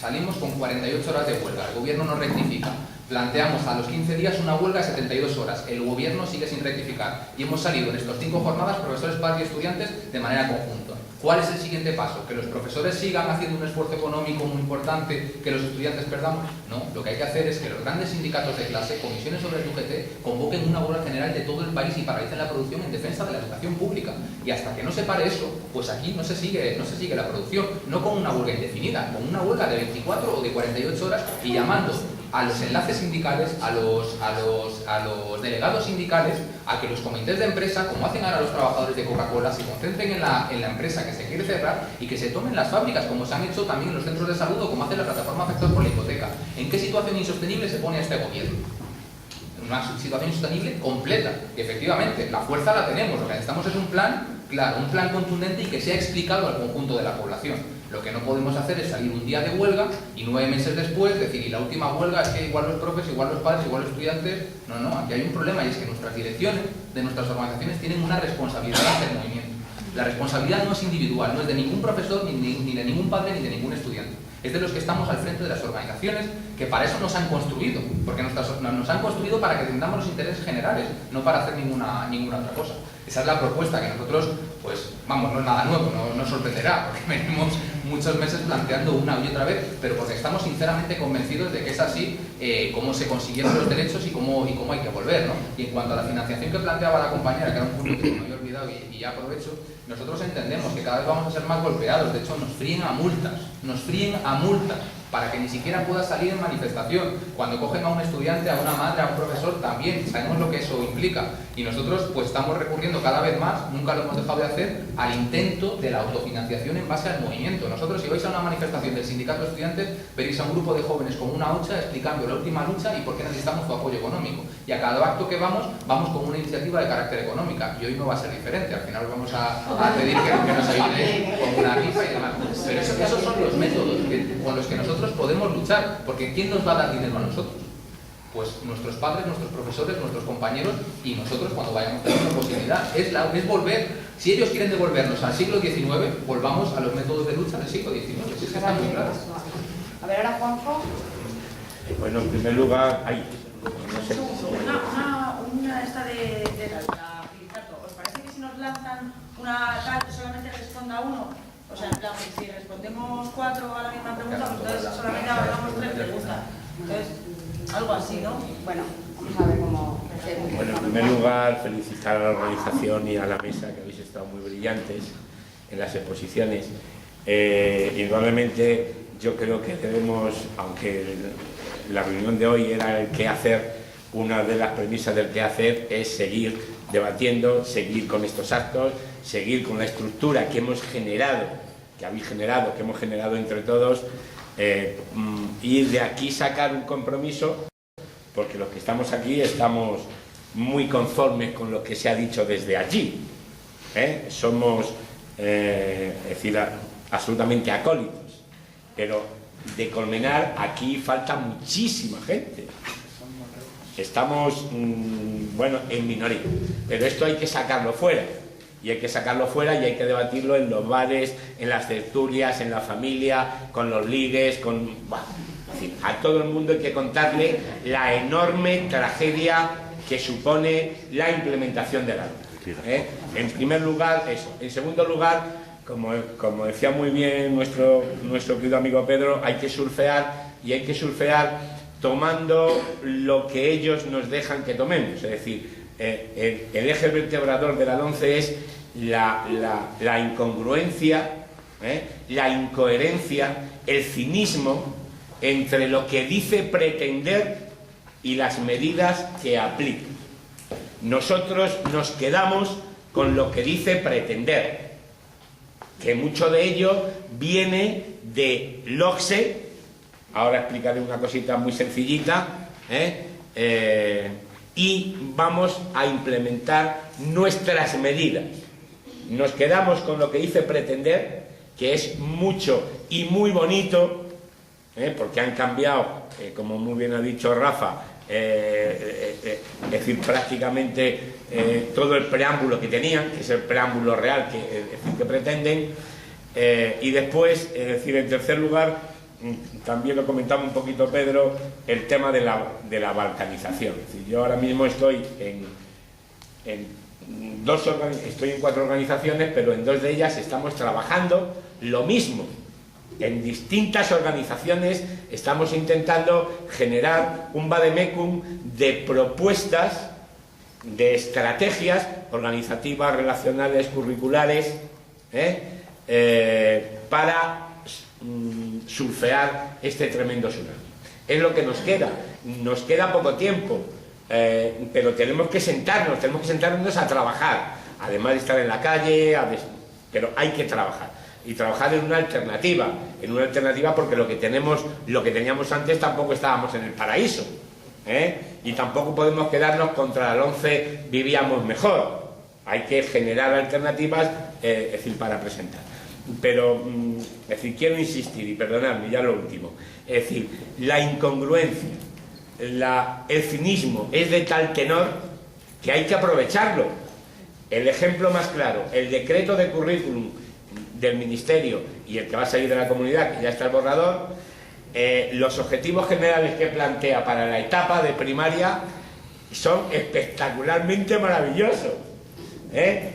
[SPEAKER 1] Salimos con 48 horas de huelga, el gobierno nos rectifica, planteamos a los 15 días una huelga de 72 horas, el gobierno sigue sin rectificar y hemos salido en estas 5 jornadas, profesores, padres y estudiantes, de manera conjunta. ¿Cuál es el siguiente paso? ¿Que los profesores sigan haciendo un esfuerzo económico muy importante, que los estudiantes perdamos? No, lo que hay que hacer es que los grandes sindicatos de clase, comisiones sobre el UGT, convoquen una huelga general de todo el país y paralicen la producción en defensa de la educación pública. Y hasta que no se pare eso, pues aquí no se sigue la producción, no con una huelga indefinida, con una huelga de 24 o de 48 horas y llamando a los enlaces sindicales, a los delegados sindicales, a que los comités de empresa, como hacen ahora los trabajadores de Coca-Cola, se concentren en la empresa que se quiere cerrar y que se tomen las fábricas, como se han hecho también en los centros de salud o como hace la plataforma afectados por la hipoteca. ¿En qué situación insostenible se pone a este gobierno? Una situación insostenible completa. Y efectivamente, la fuerza la tenemos, lo que necesitamos es un plan, claro, un plan contundente y que sea explicado al conjunto de la población. Lo que no podemos hacer es salir un día de huelga y 9 meses después decir, y la última huelga es que igual los profes, igual los padres, igual los estudiantes. No, aquí hay un problema y es que nuestras direcciones de nuestras organizaciones tienen una responsabilidad ante el movimiento. La responsabilidad no es individual, no es de ningún profesor, ni de ningún padre, ni de ningún estudiante. Es de los que estamos al frente de las organizaciones que para eso nos han construido, porque nos han construido para que defendamos los intereses generales, no para hacer ninguna otra cosa. Esa es la propuesta que nosotros, pues, vamos, no es nada nuevo, no sorprenderá, porque venimos muchos meses planteando una y otra vez, pero porque estamos sinceramente convencidos de que es así cómo se consiguieron los derechos y cómo hay que volver, ¿no? Y en cuanto a la financiación que planteaba la compañera, que era un punto que me había olvidado y ya aprovecho, nosotros entendemos que cada vez vamos a ser más golpeados, de hecho nos fríen a multas, para que ni siquiera pueda salir en manifestación. Cuando cogen a un estudiante, a una madre, a un profesor, también sabemos lo que eso implica. Y nosotros pues estamos recurriendo cada vez más, nunca lo hemos dejado de hacer, al intento de la autofinanciación en base al movimiento. Nosotros, si vais a una manifestación del sindicato de estudiantes, veréis a un grupo de jóvenes con una hocha explicando la última lucha y por qué necesitamos su apoyo económico. Y a cada acto que vamos con una iniciativa de carácter económica. Y hoy no va a ser diferente. Al final vamos a pedir que nos ayude con una rifa y demás. Pero esos son los métodos con los que nosotros podemos luchar, porque ¿quién nos va a dar dinero a nosotros? Pues nuestros padres, nuestros profesores, nuestros compañeros y nosotros cuando vayamos a tener una posibilidad. Es volver, si ellos quieren devolvernos al siglo XIX, volvamos a los métodos de lucha del siglo XIX. Si es que está muy claro.
[SPEAKER 2] A ver, ahora Juanjo.
[SPEAKER 7] Bueno, en primer lugar, no sé.
[SPEAKER 3] Una esta de la Filiberto. ¿Os parece que si nos lanzan una tal que solamente responda uno? O sea, en plan, si respondemos 4 a la misma pregunta, pues entonces solamente hagamos 3 preguntas. Entonces, algo así, ¿no?
[SPEAKER 2] Bueno, vamos a ver cómo...
[SPEAKER 7] Bueno, en primer lugar, felicitar a la organización y a la mesa, que habéis estado muy brillantes en las exposiciones. Indudablemente, yo creo que debemos, aunque la reunión de hoy era el qué hacer, una de las premisas del qué hacer es seguir debatiendo, seguir con estos actos, seguir con la estructura que hemos generado, que habéis generado, que hemos generado entre todos, y de aquí sacar un compromiso, porque los que estamos aquí estamos muy conformes con lo que se ha dicho desde allí. Somos, es decir, absolutamente acólitos, pero de Colmenar aquí falta muchísima gente. Estamos, bueno, en minoría, pero esto hay que sacarlo fuera. Y hay que sacarlo fuera y hay que debatirlo en los bares, en las tertulias, en la familia, con los ligues, con... Bueno, es decir, a todo el mundo hay que contarle la enorme tragedia que supone la implementación de la ley. En primer lugar, eso. En segundo lugar, como decía muy bien nuestro querido amigo Pedro, hay que surfear, y hay que surfear tomando lo que ellos nos dejan que tomemos. Es decir, el eje vertebrador de la LOMCE es la incongruencia la incoherencia, el cinismo entre lo que dice pretender y las medidas que aplica. Nosotros nos quedamos con lo que dice pretender, que mucho de ello viene de l'OCSE. Ahora explicaré una cosita muy sencillita, y vamos a implementar nuestras medidas. Nos quedamos con lo que dice pretender, que es mucho y muy bonito, porque han cambiado, como muy bien ha dicho Rafa, es decir, prácticamente todo el preámbulo que tenían, que es el preámbulo real que pretenden, y después, es decir, en tercer lugar, también lo comentaba un poquito Pedro, el tema de la balcanización. Es decir, yo ahora mismo estoy estoy en 4 organizaciones, pero en 2 de ellas estamos trabajando lo mismo. En distintas organizaciones estamos intentando generar un vademecum de propuestas, de estrategias organizativas, relacionales, curriculares, para surfear este tremendo tsunami. Es lo que nos queda poco tiempo, pero tenemos que sentarnos a trabajar, además de estar en la calle, pero hay que trabajar. Y trabajar en una alternativa porque lo que teníamos antes tampoco estábamos en el paraíso, y tampoco podemos quedarnos contra el 11 vivíamos mejor. Hay que generar alternativas, es decir, para presentar. Pero, es decir, quiero insistir, y perdonadme, ya lo último, es decir, la incongruencia, el cinismo es de tal tenor que hay que aprovecharlo. El ejemplo más claro, el decreto de currículum del Ministerio y el que va a salir de la comunidad, que ya está el borrador, los objetivos generales que plantea para la etapa de primaria son espectacularmente maravillosos,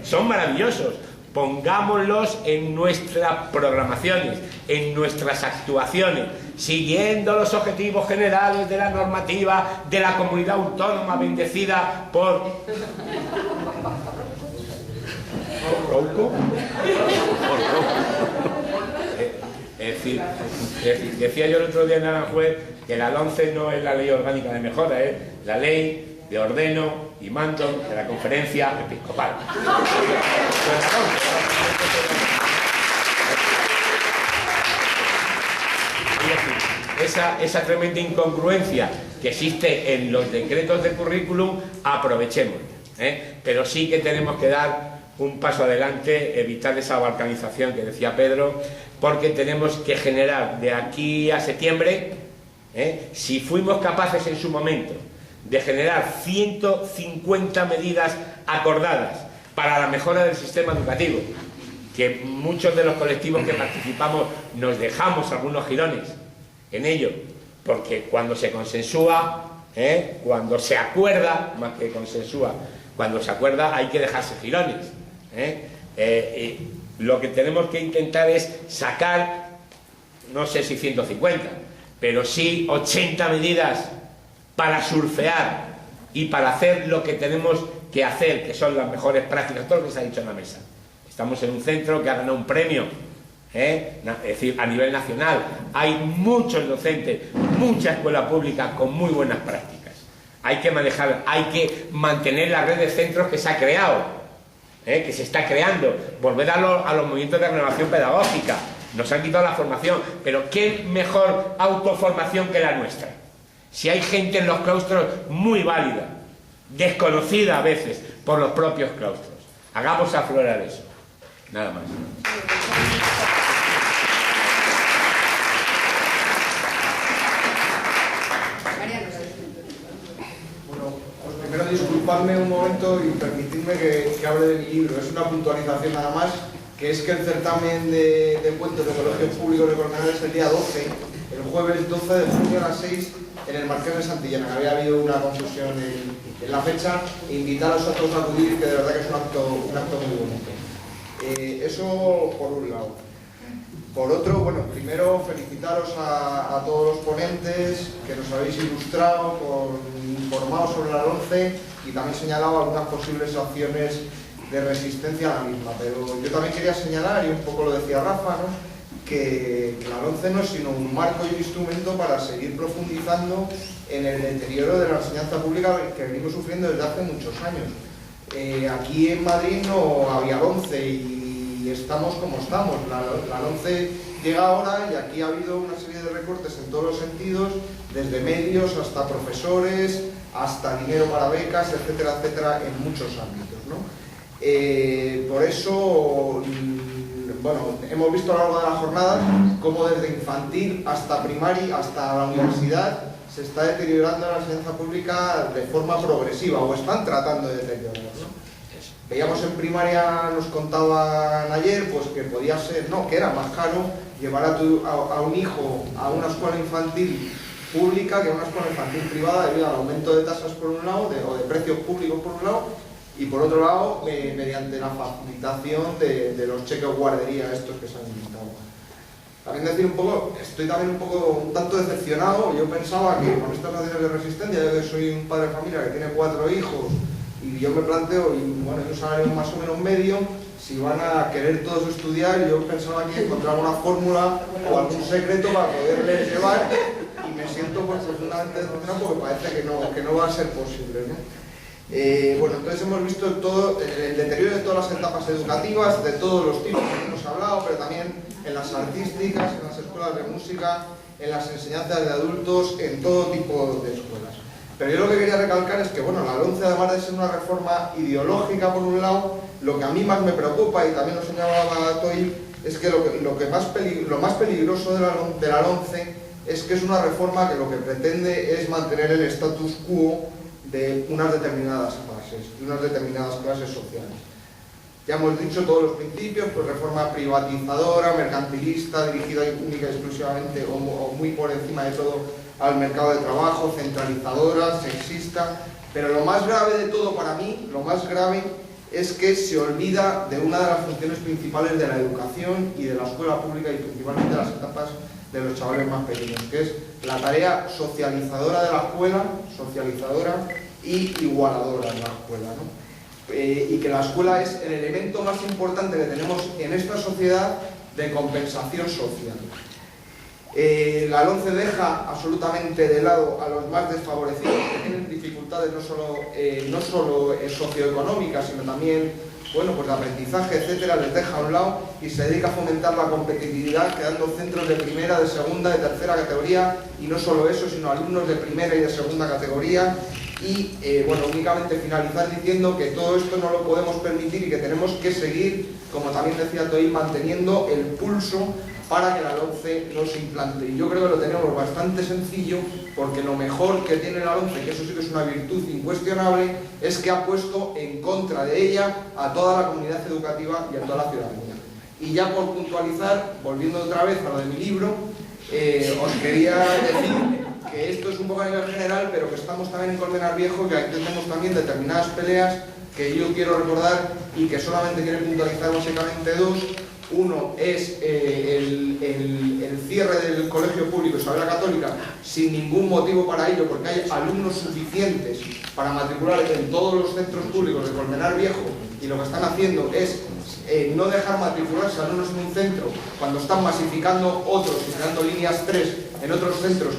[SPEAKER 7] son maravillosos. Pongámoslos en nuestras programaciones, en nuestras actuaciones, siguiendo los objetivos generales de la normativa de la comunidad autónoma bendecida por... Es decir, decía yo el otro día en Aranjuez que la LONCE no es la ley orgánica de mejora, es la ley de ordeno y mando de la Conferencia Episcopal. Esa tremenda incongruencia que existe en los decretos de currículum, aprovechemos, pero sí que tenemos que dar un paso adelante, evitar esa balcanización que decía Pedro, porque tenemos que generar de aquí a septiembre, si fuimos capaces en su momento de generar 150 medidas acordadas para la mejora del sistema educativo, que muchos de los colectivos que participamos nos dejamos algunos girones en ello, porque cuando se consensúa, cuando se acuerda, más que consensúa, cuando se acuerda hay que dejarse girones. Lo que tenemos que intentar es sacar, no sé si 150, pero sí 80 medidas para surfear y para hacer lo que tenemos que hacer, que son las mejores prácticas, todo lo que se ha dicho en la mesa. Estamos en un centro que ha ganado un premio, es decir, a nivel nacional. Hay muchos docentes, mucha escuela pública con muy buenas prácticas. Hay que manejar, hay que mantener la red de centros que se ha creado, que se está creando, volver a los movimientos de renovación pedagógica. Nos han quitado la formación, pero ¿qué mejor autoformación que la nuestra? Si hay gente en los claustros muy válida, desconocida a veces por los propios claustros. Hagamos aflorar eso. Nada más.
[SPEAKER 8] Bueno, pues primero disculpadme un momento y permitidme que hable de mi libro. Es una puntualización nada más, que es que el certamen de cuentos de colegios públicos de Coronel es el día 12, el jueves 12 de junio a las 6 en el Marqués de Santillana, que había habido una confusión en la fecha, e invitaros a todos a acudir, que de verdad que es un acto muy bonito. Eso por un lado. Por otro, bueno, primero felicitaros a todos los ponentes que nos habéis ilustrado, informado sobre la LONCE y también señalado algunas posibles acciones de resistencia a la misma. Pero yo también quería señalar, y un poco lo decía Rafa, ¿no?, que la LOMCE no es sino un marco y un instrumento para seguir profundizando en el deterioro de la enseñanza pública que venimos sufriendo desde hace muchos años. Aquí en Madrid no había LOMCE y estamos como estamos. La LOMCE llega ahora y aquí ha habido una serie de recortes en todos los sentidos, desde medios hasta profesores, hasta dinero para becas, etcétera, etcétera, en muchos ámbitos, ¿no? Por eso, bueno, hemos visto a lo largo de la jornada cómo desde infantil hasta primaria, hasta la universidad, se está deteriorando la enseñanza pública de forma progresiva, o están tratando de deteriorarla, ¿no? Veíamos en primaria, nos contaban ayer, pues que podía ser, no, que era más caro llevar a un hijo a una escuela infantil pública que a una escuela infantil privada, debido al aumento de tasas por un lado, o de precios públicos por un lado, y por otro lado, mediante la facilitación de los cheques guardería estos que se han inventado. También decir un poco, estoy también un tanto decepcionado. Yo pensaba que con estas naciones de resistencia, yo que soy un padre de familia que tiene 4 hijos, y yo me planteo, y bueno, un salario más o menos medio, si van a querer todos estudiar, yo pensaba que encontrar una fórmula o algún secreto para poderles llevar, y me siento pues profundamente decepcionado porque parece que no va a ser posible, ¿no? Bueno, entonces hemos visto todo el deterioro de todas las etapas educativas, de todos los tipos que hemos hablado, pero también en las artísticas, en las escuelas de música, en las enseñanzas de adultos, en todo tipo de escuelas. Pero yo lo que quería recalcar es que, bueno, la LOMCE, además de ser una reforma ideológica por un lado, lo que a mí más me preocupa, y también lo señalaba Toy, es que lo más peligroso de la LOMCE es que es una reforma que lo que pretende es mantener el status quo de unas determinadas clases, de unas determinadas clases sociales. Ya hemos dicho todos los principios, pues reforma privatizadora, mercantilista, dirigida única y exclusivamente o muy por encima de todo al mercado de trabajo, centralizadora, sexista, pero lo más grave de todo para mí, lo más grave es que se olvida de una de las funciones principales de la educación y de la escuela pública, y principalmente de las etapas de los chavales más pequeños, que es la tarea socializadora de la escuela, socializadora y igualadora de la escuela, ¿no? Y que la escuela es el elemento más importante que tenemos en esta sociedad de compensación social. La LOMCE deja absolutamente de lado a los más desfavorecidos, que tienen dificultades no solo socioeconómicas, sino también, bueno, pues de aprendizaje, etcétera, les deja a un lado y se dedica a fomentar la competitividad, creando centros de primera, de segunda, de tercera categoría, y no solo eso, sino alumnos de primera y de segunda categoría. Y, bueno, únicamente finalizar diciendo que todo esto no lo podemos permitir y que tenemos que seguir, como también decía Toy, manteniendo el pulso para que la LOMCE no se implante. Y yo creo que lo tenemos bastante sencillo, porque lo mejor que tiene la LOMCE, que eso sí que es una virtud incuestionable, es que ha puesto en contra de ella a toda la comunidad educativa y a toda la ciudadanía. Y ya por puntualizar, volviendo otra vez a lo de mi libro, os quería decir que esto es un poco a nivel general, pero que estamos también en Colmenar Viejo, que aquí tenemos también determinadas peleas que yo quiero recordar y que solamente quiero puntualizar básicamente dos. Uno es el cierre del colegio público Isabel la Católica sin ningún motivo para ello, porque hay alumnos suficientes para matricular en todos los centros públicos de Colmenar Viejo, y lo que están haciendo es no dejar matricularse alumnos en un centro cuando están masificando otros y creando líneas 3 en otros centros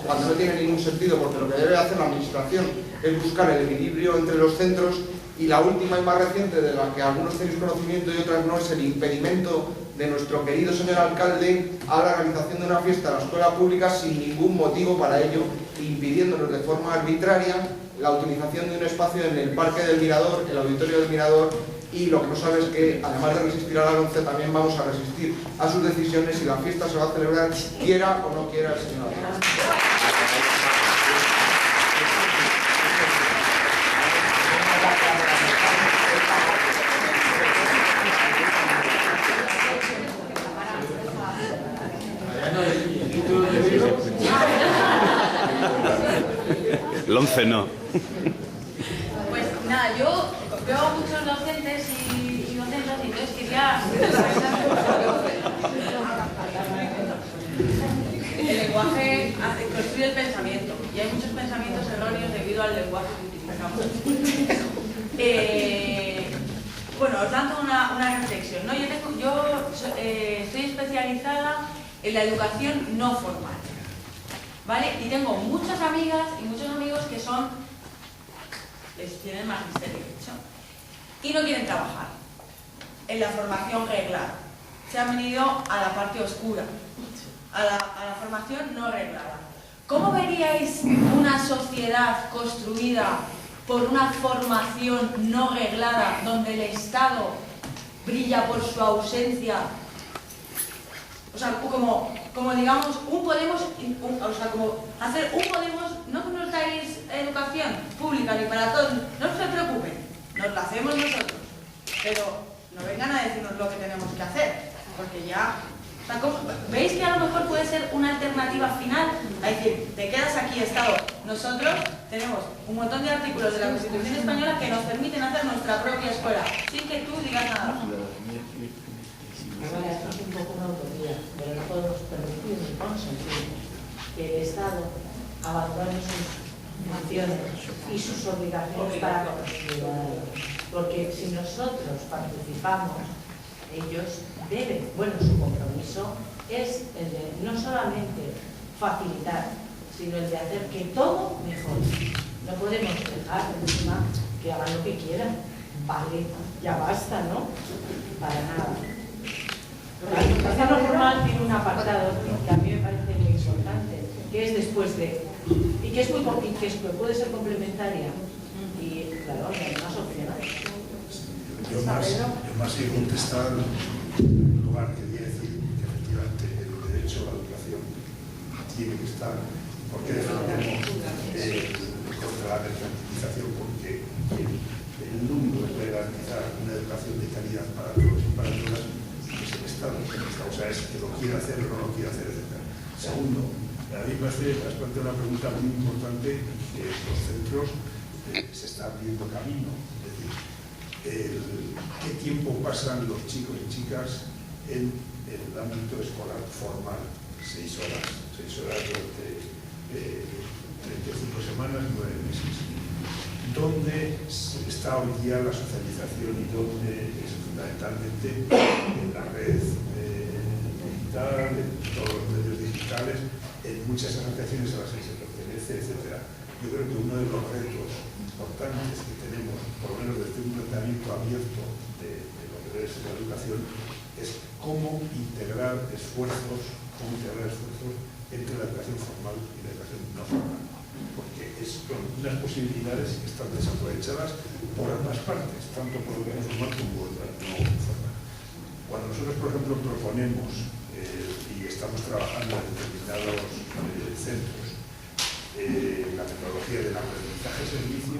[SPEAKER 8] cuando no tiene ningún sentido, porque lo que debe hacer la administración es buscar el equilibrio entre los centros. Y la última y más reciente, de la que algunos tenéis conocimiento y otras no, es el impedimento de nuestro querido señor alcalde a la realización de una fiesta en la escuela pública sin ningún motivo para ello, impidiéndonos de forma arbitraria la utilización de un espacio en el Parque del Mirador, el Auditorio del Mirador. Y lo que no sabe es que, además de resistir a la LOMCE, también vamos a resistir a sus decisiones, y la fiesta se va a celebrar quiera o no quiera el señor alcalde.
[SPEAKER 9] LOMCE no.
[SPEAKER 3] Pues nada, yo veo a muchos docentes y docentas, y entonces quería... El lenguaje construye el pensamiento, y hay muchos pensamientos erróneos debido al lenguaje que utilizamos. bueno, os lanzo una reflexión, ¿no? Yo estoy especializada en la educación no formal, ¿vale? Y tengo muchas amigas y muchos amigos que tienen magisterio, de hecho, y no quieren trabajar en la formación reglada. Se han venido a la parte oscura, a la formación no reglada. ¿Cómo veríais una sociedad construida por una formación no reglada, donde el Estado brilla por su ausencia? O sea, como digamos, un Podemos, como hacer un Podemos, no nos dais educación pública ni para todos, no se preocupen, nos la hacemos nosotros, pero no vengan a decirnos lo que tenemos que hacer, porque ya... O sea, ¿veis que a lo mejor puede ser una alternativa final? A decir, te quedas aquí, Estado. Nosotros tenemos un montón de artículos de la Constitución Española que nos permiten hacer nuestra propia escuela, sin que tú digas nada.
[SPEAKER 10] Ahora es un poco una utopía, pero no podemos permitir ni consentir que el Estado abandone sus funciones y sus obligaciones para con los ciudadanos. Porque si nosotros participamos, ellos deben, bueno, su compromiso es el de no solamente facilitar, sino el de hacer que todo mejore. No podemos dejar encima que hagan lo que quieran. Vale, ya basta, ¿no? Para nada. La educación no formal tiene un apartado que a mí me parece muy importante, que es después de, y que es muy que puede ser complementaria. Y claro, hay más opciones.
[SPEAKER 11] Yo más que contestar, en lugar quería decir que efectivamente el derecho a la educación tiene que estar. ¿Por qué defendemos contra la mercantilización? Porque el mundo es garantizar una educación de calidad para todos y para todas, es el Estado. O sea, es que lo quiere hacer o no lo quiere hacer, etc. Segundo, a mí me has planteado una pregunta muy importante, que los centros se está abriendo camino. Es decir, ¿qué tiempo pasan los chicos y chicas en el ámbito escolar formal? 6 horas durante 35 semanas, 9 meses. ¿Dónde está hoy día la socialización y dónde es fundamentalmente en la red digital, en todos los medios digitales, en muchas asociaciones a las que se pertenece, etc.? Yo creo que uno de los retos importantes que tenemos, por lo menos desde un planteamiento abierto de lo que es la educación, es cómo integrar esfuerzos entre la educación formal y la educación no formal. Porque son unas posibilidades que están desaprovechadas por ambas partes, tanto por la educación formal como por la no formal. Cuando nosotros, por ejemplo, proponemos y estamos trabajando en determinados centros la metodología del aprendizaje-servicio,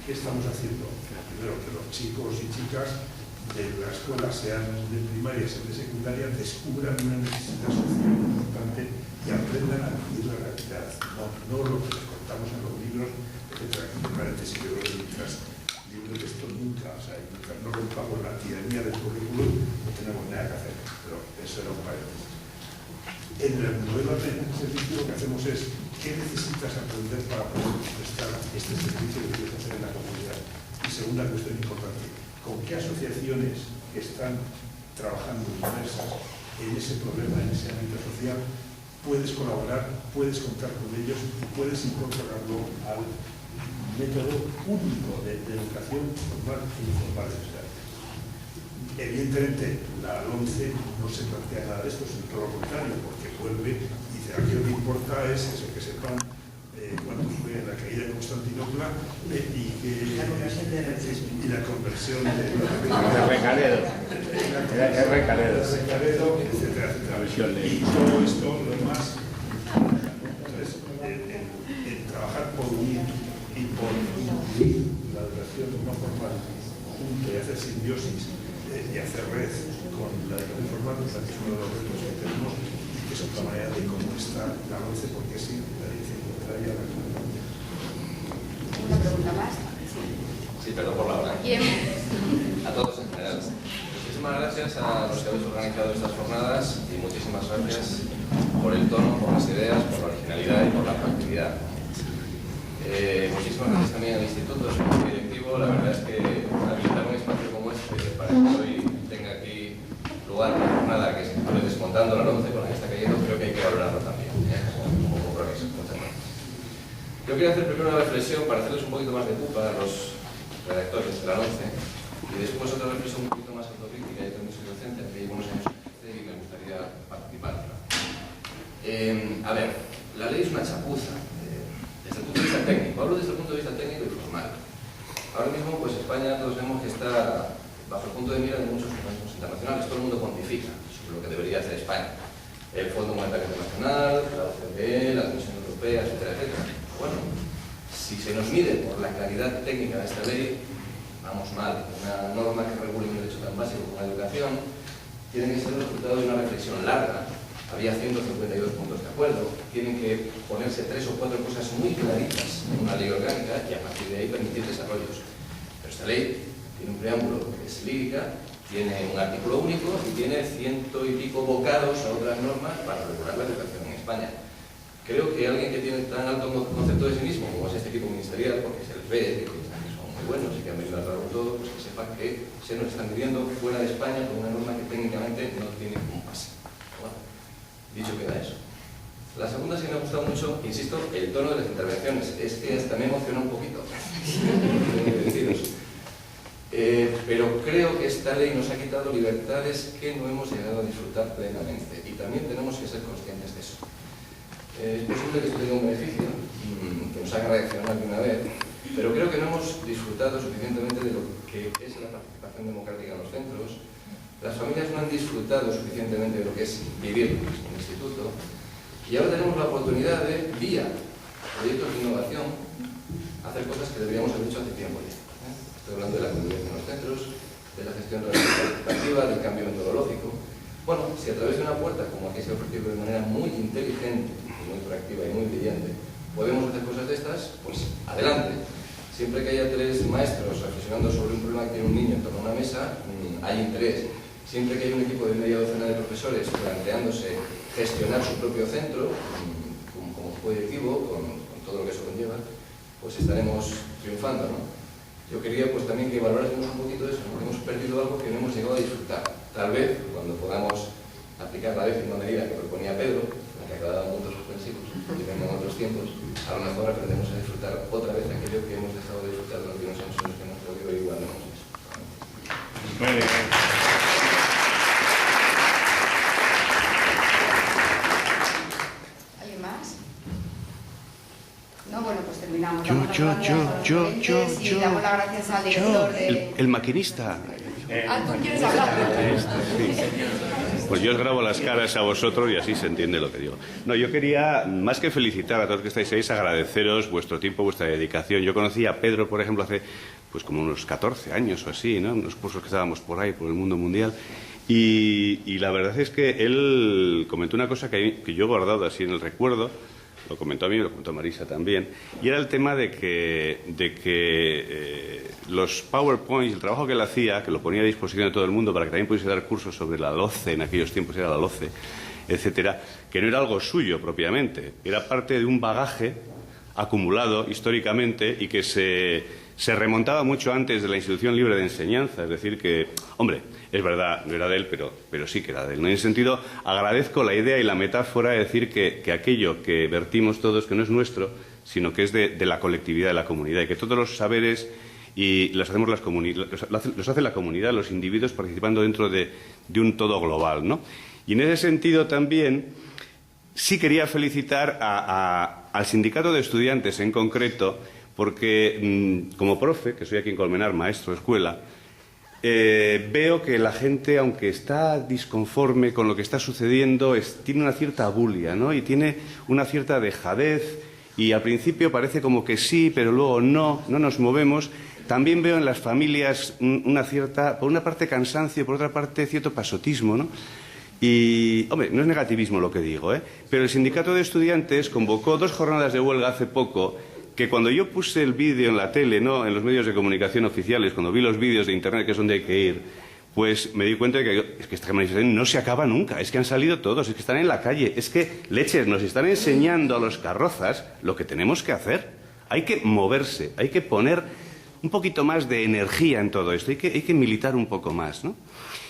[SPEAKER 11] ¿qué estamos haciendo? Primero, que los chicos y chicas de la escuela, sean de primaria, sean de secundaria, descubran una necesidad social importante y aprendan a vivir la realidad, no lo que les contamos en los libros, etc. Entre paréntesis, yo creo que mientras libros de esto nunca, o sea, mientras no rompamos la tiranía del currículum, no tenemos nada que hacer, pero eso era un paréntesis. En el modelo de aprendizaje-servicio lo que hacemos es, ¿qué necesitas aprender para poder prestar este servicio que quieres hacer en la comunidad? Y segunda cuestión importante, ¿con qué asociaciones que están trabajando inmersas en ese problema, en ese ámbito social, puedes colaborar, puedes contar con ellos y puedes incorporarlo al método único de educación formal e informal? O sea, evidentemente, la LOMCE no se plantea nada de esto, sino todo lo contrario, porque vuelve y dice, aquí lo que importa es eso, que sepan cuando fue la caída de Constantinopla y la conversión de
[SPEAKER 7] Recaredo,
[SPEAKER 11] etcétera. Y todo esto, lo demás. Entonces, el trabajar por unir y por incluir la educación no formal junto y hacer simbiosis y hacer red con la educación formal, que es uno de los retos que tenemos y que es otra manera de cómo está la avance, porque sí, la dirección contraria a la comunidad.
[SPEAKER 2] ¿Una pregunta más?
[SPEAKER 12] Sí, perdón por la hora. A todos en general. Muchísimas gracias a los que habéis organizado estas jornadas y muchísimas gracias por el tono, por las ideas, por la originalidad y por la proactividad. Muchísimas gracias también al Instituto, al equipo directivo. La verdad es que habilitar un espacio como este para que hoy tenga aquí lugar una jornada que se estuve desmontando la 11 con la que está cayendo, creo que hay que valorarlo también, como compromiso. Muchas gracias. Yo quería hacer primero una reflexión para hacerles un poquito más de pupa a los redactores de la 11 y después otra reflexión un poquito más autocrítica. Yo también soy docente, que llevo unos años en ejercer y me gustaría participar. A ver, la ley es una chapuza desde el punto de vista técnico. Hablo desde el punto de vista técnico y formal. Ahora mismo, pues España todos vemos que está bajo el punto de mira de muchos organismos internacionales. Todo el mundo pontifica sobre lo que debería hacer España. El Fondo Monetario Internacional, la OCDE, la Comisión Europea, etcétera, etcétera. Bueno, si se nos mide por la claridad técnica de esta ley, vamos mal. Una norma que regule un derecho tan básico como la educación tiene que ser el resultado de una reflexión larga. Había 152 puntos de acuerdo. Tienen que ponerse 3 o 4 cosas muy claritas en una ley orgánica y a partir de ahí permitir desarrollos. Pero esta ley tiene un preámbulo que es lírica, tiene un artículo único y tiene 100 y pico bocados a otras normas para regular la educación en España. Creo que alguien que tiene tan alto concepto de sí mismo como es este equipo ministerial, porque se les ve que son muy buenos y que han venido a trabajar todo, pues que sepan que se nos están viviendo fuera de España con una norma que técnicamente no tiene un pase. Bueno, dicho queda eso. La segunda sí me ha gustado mucho, insisto, el tono de las intervenciones. Es que hasta me emociona un poquito. Pero creo que esta ley nos ha quitado libertades que no hemos llegado a disfrutar plenamente y también tenemos que ser conscientes de eso. Es posible que esto tenga un beneficio, que nos haga reaccionar de una vez, pero creo que no hemos disfrutado suficientemente de lo que es la participación democrática en los centros. Las familias no han disfrutado suficientemente de lo que es vivir en un instituto y ahora tenemos la oportunidad de, vía proyectos de innovación, hacer cosas que deberíamos haber hecho hace tiempo ya. Estoy hablando de la convivencia en los centros, de la gestión participativa, del cambio metodológico. Bueno, si a través de una puerta, como aquí se ha ofrecido de manera muy inteligente, muy proactiva y muy brillante, podemos hacer cosas de estas, pues adelante. Siempre que haya 3 maestros reflexionando sobre un problema que tiene un niño en torno a una mesa, hay interés. Siempre que hay un equipo de media docena de profesores planteándose gestionar su propio centro, como directivo, con todo lo que eso conlleva, pues estaremos triunfando, ¿no? Yo quería pues también que valorásemos un poquito eso, ¿no? Que hemos perdido algo que no hemos llegado a disfrutar. Tal vez, cuando podamos aplicar la 10ª medida que proponía Pedro, la que ha quedado en puntos suspensivos, y vengan otros tiempos, a lo mejor aprendemos a disfrutar otra vez aquello que hemos dejado de disfrutar durante unos años en los que hemos podido igual no hemos visto.
[SPEAKER 9] Muy bien.
[SPEAKER 2] ¿Alguien más? No, bueno, pues terminamos.
[SPEAKER 9] Yo.
[SPEAKER 2] Y damos las gracias al director de...
[SPEAKER 9] El maquinista.
[SPEAKER 2] ¿Tú quieres hablar?
[SPEAKER 9] Pues yo os grabo las caras a vosotros y así se entiende lo que digo. No, yo quería, más que felicitar a todos los que estáis ahí, agradeceros vuestro tiempo, vuestra dedicación. Yo conocí a Pedro, por ejemplo, hace pues como unos 14 años o así, ¿no? Unos cursos que estábamos por ahí, por el mundo mundial. Y la verdad es que él comentó una cosa que yo he guardado así en el recuerdo, lo comentó a mí, lo comentó Marisa también, y era el tema de que los PowerPoints, el trabajo que él hacía, que lo ponía a disposición de todo el mundo para que también pudiese dar cursos sobre la LOCE, en aquellos tiempos era la LOCE, etcétera, que no era algo suyo propiamente, era parte de un bagaje acumulado históricamente y que se remontaba mucho antes de la Institución Libre de Enseñanza, es decir que, hombre, es verdad, no era de él, pero sí que era de él. En ese sentido, agradezco la idea y la metáfora de decir que aquello que vertimos todos, que no es nuestro, sino que es de la colectividad, de la comunidad, y que todos los saberes y los hacemos los hace la comunidad, los individuos participando dentro de un todo global, ¿no? Y en ese sentido también sí quería felicitar al sindicato de estudiantes en concreto, porque como profe, que soy aquí en Colmenar, maestro de escuela, veo que la gente, aunque está disconforme con lo que está sucediendo, tiene una cierta abulia, ¿no? Y tiene una cierta dejadez, y al principio parece como que sí, pero luego no nos movemos. También veo en las familias una cierta, por una parte cansancio, por otra parte cierto pasotismo, ¿no? Y, hombre, no es negativismo lo que digo, pero el sindicato de estudiantes convocó 2 jornadas de huelga hace poco, que cuando yo puse el vídeo en la tele, ¿no?, en los medios de comunicación oficiales, cuando vi los vídeos de internet, que es donde hay que ir, pues me di cuenta de que esta manifestación no se acaba nunca, es que han salido todos, es que están en la calle, es que, leches, nos están enseñando a los carrozas lo que tenemos que hacer. Hay que moverse, hay que poner un poquito más de energía en todo esto, hay que militar un poco más, ¿no?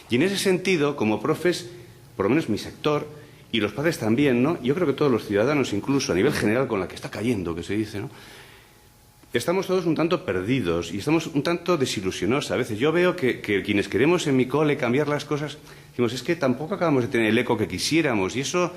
[SPEAKER 9] Y en ese sentido, como profes, por lo menos mi sector, y los padres también, ¿no? Yo creo que todos los ciudadanos, incluso a nivel general, con la que está cayendo, que se dice, ¿no? Estamos todos un tanto perdidos y estamos un tanto desilusionados a veces. Yo veo que quienes queremos en mi cole cambiar las cosas, decimos, es que tampoco acabamos de tener el eco que quisiéramos y eso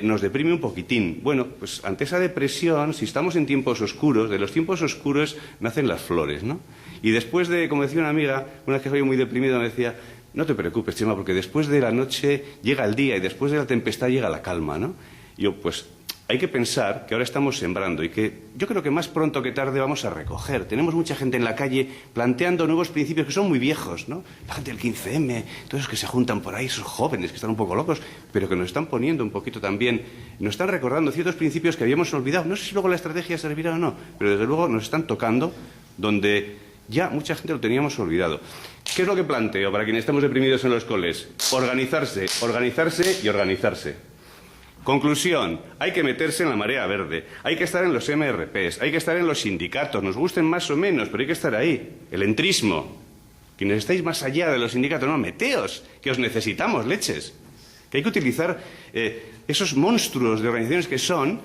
[SPEAKER 9] nos deprime un poquitín. Bueno, pues ante esa depresión, si estamos en tiempos oscuros, de los tiempos oscuros nacen las flores, ¿no? Y después de, como decía una amiga, una vez que estaba muy deprimido, me decía, no te preocupes, Chema, porque después de la noche llega el día y después de la tempestad llega la calma, ¿no? Y yo, pues, hay que pensar que ahora estamos sembrando y que yo creo que más pronto que tarde vamos a recoger. Tenemos mucha gente en la calle planteando nuevos principios que son muy viejos, ¿no? La gente del 15M, todos esos que se juntan por ahí, esos jóvenes que están un poco locos, pero que nos están poniendo un poquito también, nos están recordando ciertos principios que habíamos olvidado. No sé si luego la estrategia servirá o no, pero desde luego nos están tocando donde ya mucha gente lo teníamos olvidado. ¿Qué es lo que planteo para quienes estamos deprimidos en los coles? Organizarse, organizarse y organizarse. Conclusión, hay que meterse en la marea verde, hay que estar en los MRPs, hay que estar en los sindicatos, nos gusten más o menos, pero hay que estar ahí. El entrismo. Quienes estáis más allá de los sindicatos, no, meteos, que os necesitamos, leches. Que hay que utilizar esos monstruos de organizaciones que son,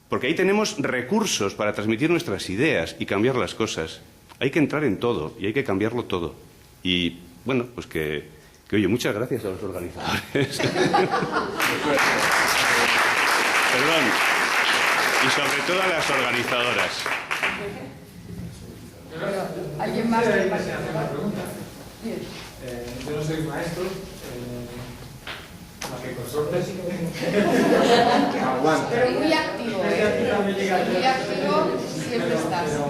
[SPEAKER 9] porque ahí tenemos recursos para transmitir nuestras ideas y cambiar las cosas. Hay que entrar en todo y hay que cambiarlo todo. Y, bueno, pues que oye, muchas gracias a los organizadores. Perdón. Y sobre todo a las organizadoras.
[SPEAKER 2] ¿Alguien más?
[SPEAKER 4] Yo no soy maestro, más que consortes.
[SPEAKER 2] Pero muy activo, muy activo, siempre estás.
[SPEAKER 4] Pero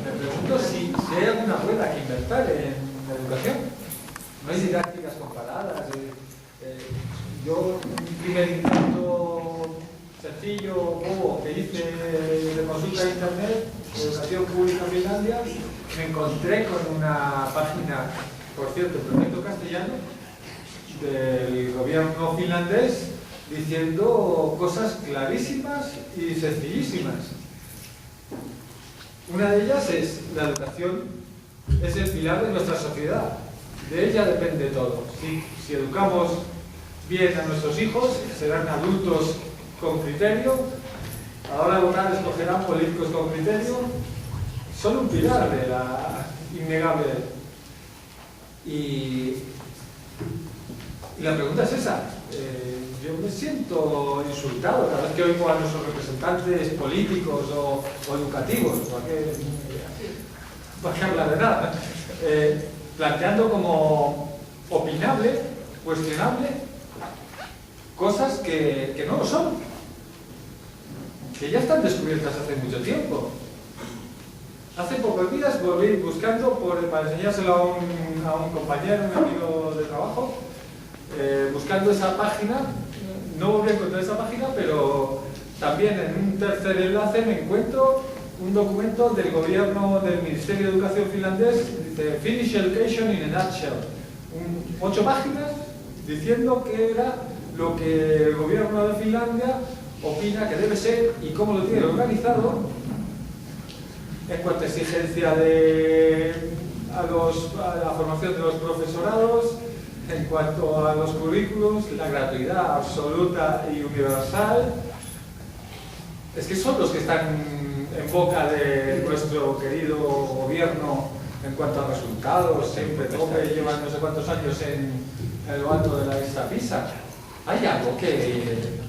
[SPEAKER 4] me pregunto si hay alguna rueda que inventar en la educación. No hay didácticas comparadas. Yo, un primer intento sencillo, bobo, que hice de consulta de internet, de educación pública en Finlandia, me encontré con una página, por cierto, en perfecto castellano, del gobierno finlandés, diciendo cosas clarísimas y sencillísimas. Una de ellas es la educación, es el pilar de nuestra sociedad. De ella depende todo. Si educamos bien a nuestros hijos, serán adultos con criterio. A la hora de votar escogerán políticos con criterio. Son un pilar de la innegable. Y la pregunta es esa. Yo me siento insultado cada vez que oigo a nuestros representantes políticos o educativos, para que hablar de nada, planteando como opinable, cuestionable, cosas que no lo son, que ya están descubiertas hace mucho tiempo. Hace pocos días volví buscando para enseñárselo a un compañero, un amigo de trabajo, buscando esa página. No volví a encontrar esa página, pero también en un tercer enlace me encuentro un documento del gobierno del Ministerio de Educación finlandés, dice Finnish Education in a Nutshell. 8 páginas diciendo qué era lo que el gobierno de Finlandia opina que debe ser y cómo lo tiene organizado en cuanto a exigencia a la formación de los profesorados, en cuanto a los currículos, la gratuidad absoluta y universal. Es que son los que están en boca de nuestro querido gobierno en cuanto a resultados, siempre tope, llevan no sé cuántos años en lo alto de la lista PISA. ¿Hay algo que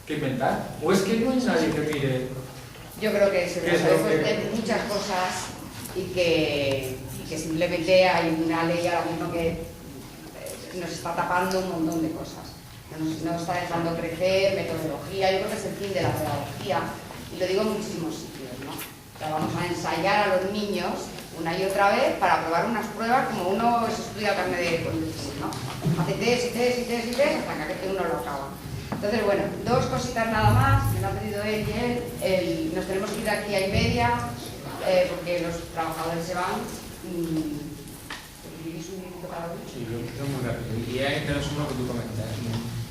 [SPEAKER 4] inventar? ¿O es que no hay nadie que mire?
[SPEAKER 2] Yo creo que se resuelven muchas cosas y que simplemente hay una ley ahora mismo que nos está tapando un montón de cosas. Nos está dejando crecer, metodología, yo creo que es el fin de la pedagogía, y lo digo en muchísimos sitios, ¿no? O sea, vamos a ensayar a los niños una y otra vez para aprobar unas pruebas como uno se estudia carne de conducir, ¿no? Hace test hasta que uno lo acaba. Entonces, bueno, 2 cositas nada más, me lo ha pedido él y él. Nos tenemos que ir de aquí a 1:30 porque los trabajadores se van.
[SPEAKER 5] Sí, yo muy rápido. Y ya en relación a lo que tú comentas,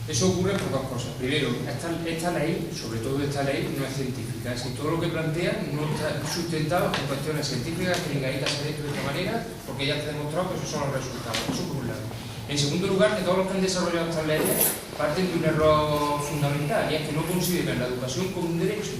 [SPEAKER 5] Eso ocurre por dos cosas. Primero, esta ley, sobre todo esta ley, no es científica. Es decir, todo lo que plantea no está sustentado en cuestiones científicas, que diga hay que hacer esto de esta manera, porque ya está demostrado que esos son los resultados. Eso por un lado. En segundo lugar, que todos los que han desarrollado estas leyes parten de un error fundamental, y es que no consideran la educación como un derecho.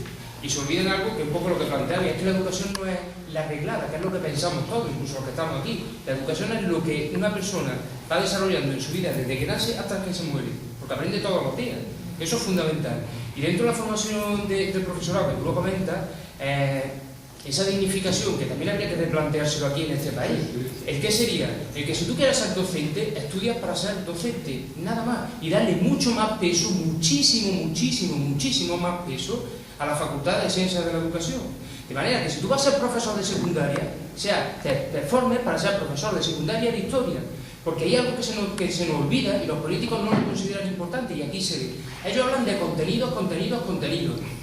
[SPEAKER 5] Y se olvidan algo que es un poco lo que plantean, y es que la educación no es la reglada, que es lo que pensamos todos, incluso los que estamos aquí. La educación es lo que una persona va desarrollando en su vida desde que nace hasta que se muere, porque aprende todos los días. Eso es fundamental. Y dentro de la formación del profesorado, que tú lo comentas, esa dignificación, que también habría que replanteárselo aquí en este país. ¿El qué sería? El que si tú quieres ser docente, estudias para ser docente, nada más. Y darle mucho más peso, muchísimo más peso a la Facultad de Ciencias de la Educación. De manera que si tú vas a ser profesor de secundaria, te formes para ser profesor de secundaria de historia. Porque hay algo que se nos olvida y los políticos no lo consideran importante, y aquí se ve. Ellos hablan de contenidos.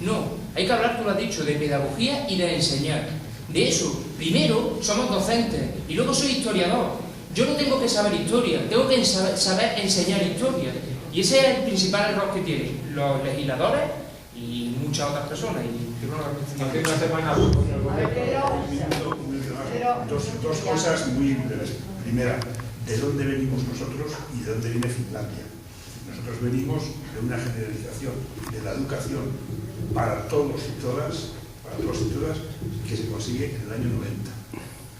[SPEAKER 5] No, hay que hablar, tú lo has dicho, de pedagogía y de enseñar. De eso, primero somos docentes y luego soy historiador. Yo no tengo que saber historia, tengo que saber enseñar historia. Y ese es el principal error que tienen los legisladores y muchas otras personas.
[SPEAKER 11] Dos cosas muy breves. Primera, ¿de dónde venimos nosotros y de dónde viene Finlandia? Nosotros venimos de una generalización de la educación para todos y todas, que se consigue en el año 90.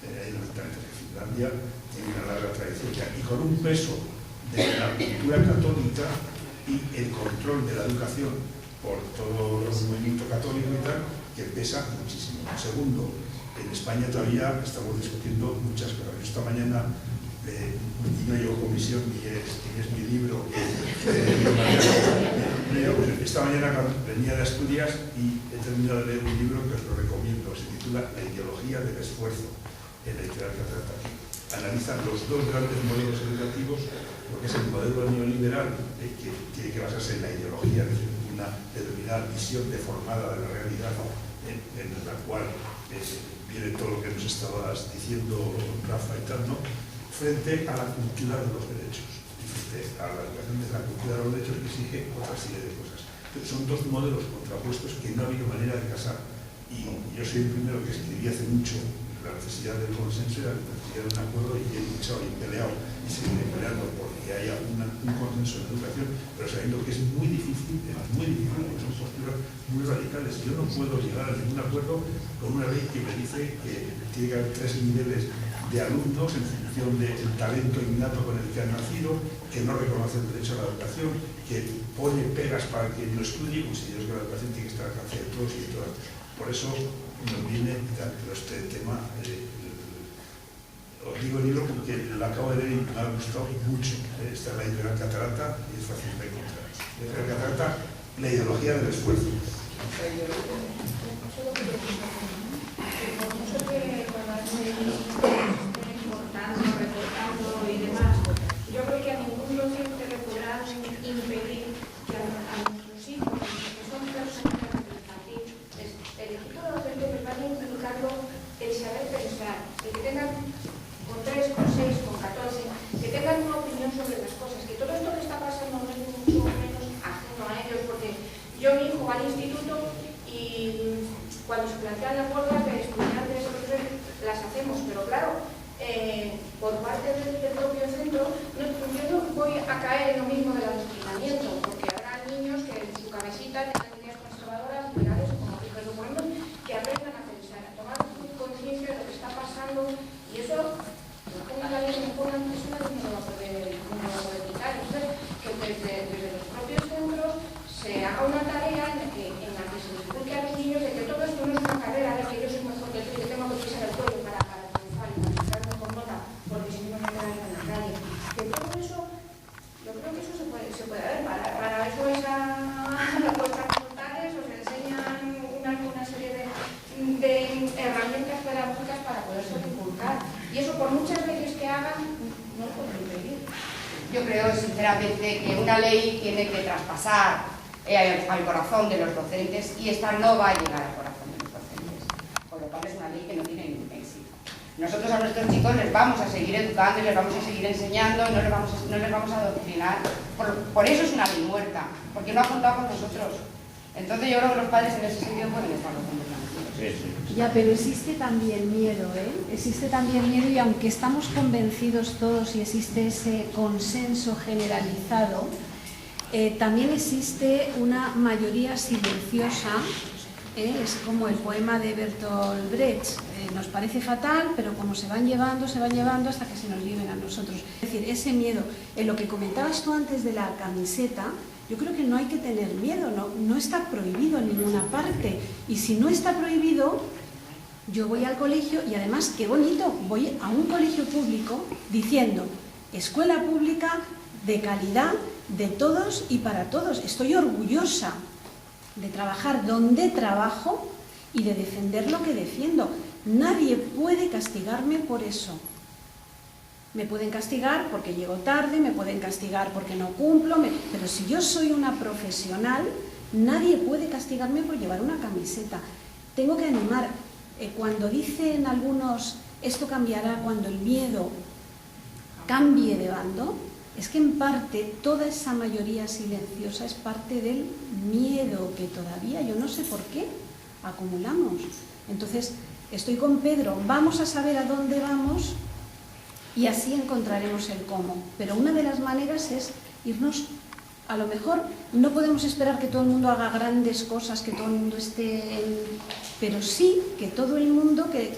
[SPEAKER 11] Finlandia tiene una larga tradición y con un peso de la cultura católica y el control de la educación por todo el movimiento católico y tal, que pesa muchísimo. Segundo, en España todavía estamos discutiendo muchas cosas. Esta mañana y no llevo comisión ni es mi libro. Esta mañana venía de Asturias y he terminado de leer un libro que os lo recomiendo. Se titula La ideología del esfuerzo, en la editorial Catarata. Analiza los dos grandes modelos educativos, porque es el modelo neoliberal que tiene que basarse en la ideología, de una determinada visión deformada de la realidad, en la cual viene todo lo que nos estabas diciendo, Rafa y tal, ¿no? Frente a la cultura de los derechos, frente a la educación de la cultura de los derechos, que exige otra serie de cosas. Entonces, son dos modelos contrapuestos que no ha habido manera de casar. Y yo soy el primero que escribí hace mucho la necesidad del consenso y la necesidad de un acuerdo, y he luchado y peleado y seguiré peleando porque haya un consenso en la educación, pero sabiendo que es muy difícil, porque son posturas muy radicales. Yo no puedo llegar a ningún acuerdo con una ley que me dice que tiene que haber 3 niveles de alumnos en función del talento innato con el que han nacido, que no reconoce el derecho a la educación, que pone pegas para que no estudie, considero que la educación tiene que estar al alcance de todos y de todas. Por eso nos viene este tema. Os digo el libro porque lo acabo de leer y me ha gustado mucho. Está en la editorial Catarata y es fácil de encontrar. La editorial Catarata, la ideología del esfuerzo.
[SPEAKER 13] Recortando y demás, yo creo que a ningún docente le podrán impedir que a nuestros hijos, que son personas infantiles, el equipo de docentes les van inculcando el saber pensar, el que tengan con 3, con 6, con 14, que tengan una opinión sobre las cosas, que todo esto que está pasando no es mucho menos ajeno a ellos, porque yo mi hijo va al instituto y cuando se plantean las huelgas de estudiantes, las hacemos, pero claro, por parte del propio centro, yo no voy a caer en lo mismo del adoctrinamiento, porque habrá niños que en su cabecita tengan ideas conservadoras, liberales o como dije, que aprendan a pensar, a tomar conciencia de lo que está pasando, y eso, lo pongan la ley, eso nadie no lo va a poder quitar. Entonces, que desde los propios centros se haga una tarea en la que se les inculque a los niños de que todo esto no es una carrera, de que yo soy mejor que tú y que tengo que pisar el cuello para triunfar y para triunfar con nota, porque si no me quedan en la calle. Que todo eso, yo creo que eso se puede ver. Para eso es a vuestras facultades os enseñan una serie de herramientas pedagógicas para poderse inculcar. Y eso, por muchas leyes que hagan, no lo pueden impedir.
[SPEAKER 2] Yo creo, sinceramente, que una ley tiene que traspasar al corazón de los docentes, y esta no va a llegar al corazón de los docentes, con lo cual es una ley que no tiene ningún éxito. Nosotros a nuestros chicos les vamos a seguir educando y les vamos a seguir enseñando, no les vamos a adoctrinar. Por eso es una ley muerta, porque no ha contado con nosotros. Entonces yo creo que los padres en ese sentido pueden estar convencidos.
[SPEAKER 14] Ya, pero existe también miedo, ¿eh? Existe también miedo, y aunque estamos convencidos todos y existe ese consenso generalizado, también existe una mayoría silenciosa. Es como el poema de Bertolt Brecht, nos parece fatal, pero como se van llevando hasta que se nos lleven a nosotros. Es decir, ese miedo, en lo que comentabas tú antes de la camiseta, yo creo que no hay que tener miedo, no está prohibido en ninguna parte. Y si no está prohibido, yo voy al colegio, y además, qué bonito, voy a un colegio público diciendo, escuela pública de calidad, de todos y para todos. Estoy orgullosa de trabajar donde trabajo y de defender lo que defiendo. Nadie puede castigarme por eso. Me pueden castigar porque llego tarde, me pueden castigar porque no cumplo, pero si yo soy una profesional, nadie puede castigarme por llevar una camiseta. Tengo que animar. Cuando dicen algunos, esto cambiará cuando el miedo cambie de bando, es que en parte toda esa mayoría silenciosa es parte del miedo que todavía, yo no sé por qué, acumulamos. Entonces, estoy con Pedro, vamos a saber a dónde vamos y así encontraremos el cómo. Pero una de las maneras es irnos, a lo mejor no podemos esperar que todo el mundo haga grandes cosas, que todo el mundo pero sí que todo el mundo que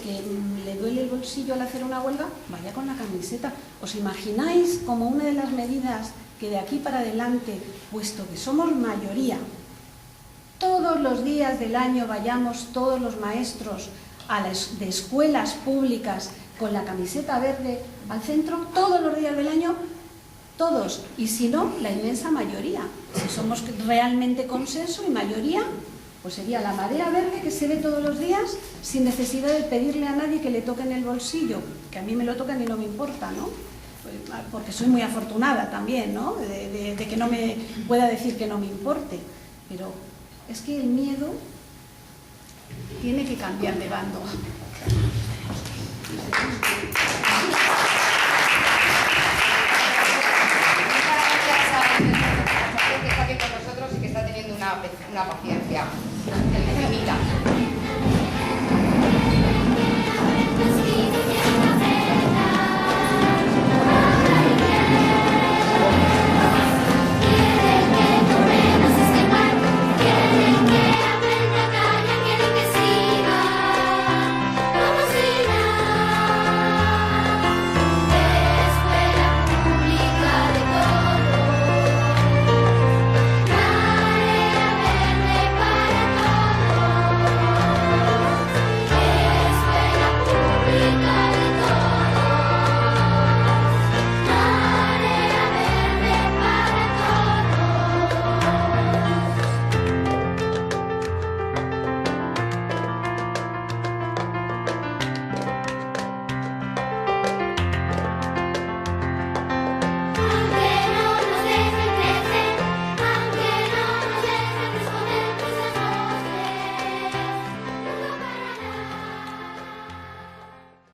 [SPEAKER 14] le duele el bolsillo al hacer una huelga, vaya con la camiseta. ¿Os imagináis como una de las medidas que de aquí para adelante, puesto que somos mayoría, todos los días del año vayamos todos los maestros de escuelas públicas con la camiseta verde al centro, todos los días del año? Todos, y si no, la inmensa mayoría. Si somos realmente consenso y mayoría, pues sería la marea verde que se ve todos los días sin necesidad de pedirle a nadie que le toquen el bolsillo, que a mí me lo tocan y no me importa, ¿no? Porque soy muy afortunada también, ¿no? De que no me pueda decir que no me importe. Pero es que el miedo tiene que cambiar de bando.
[SPEAKER 2] Que está aquí con nosotros y que está teniendo una paciencia infinita.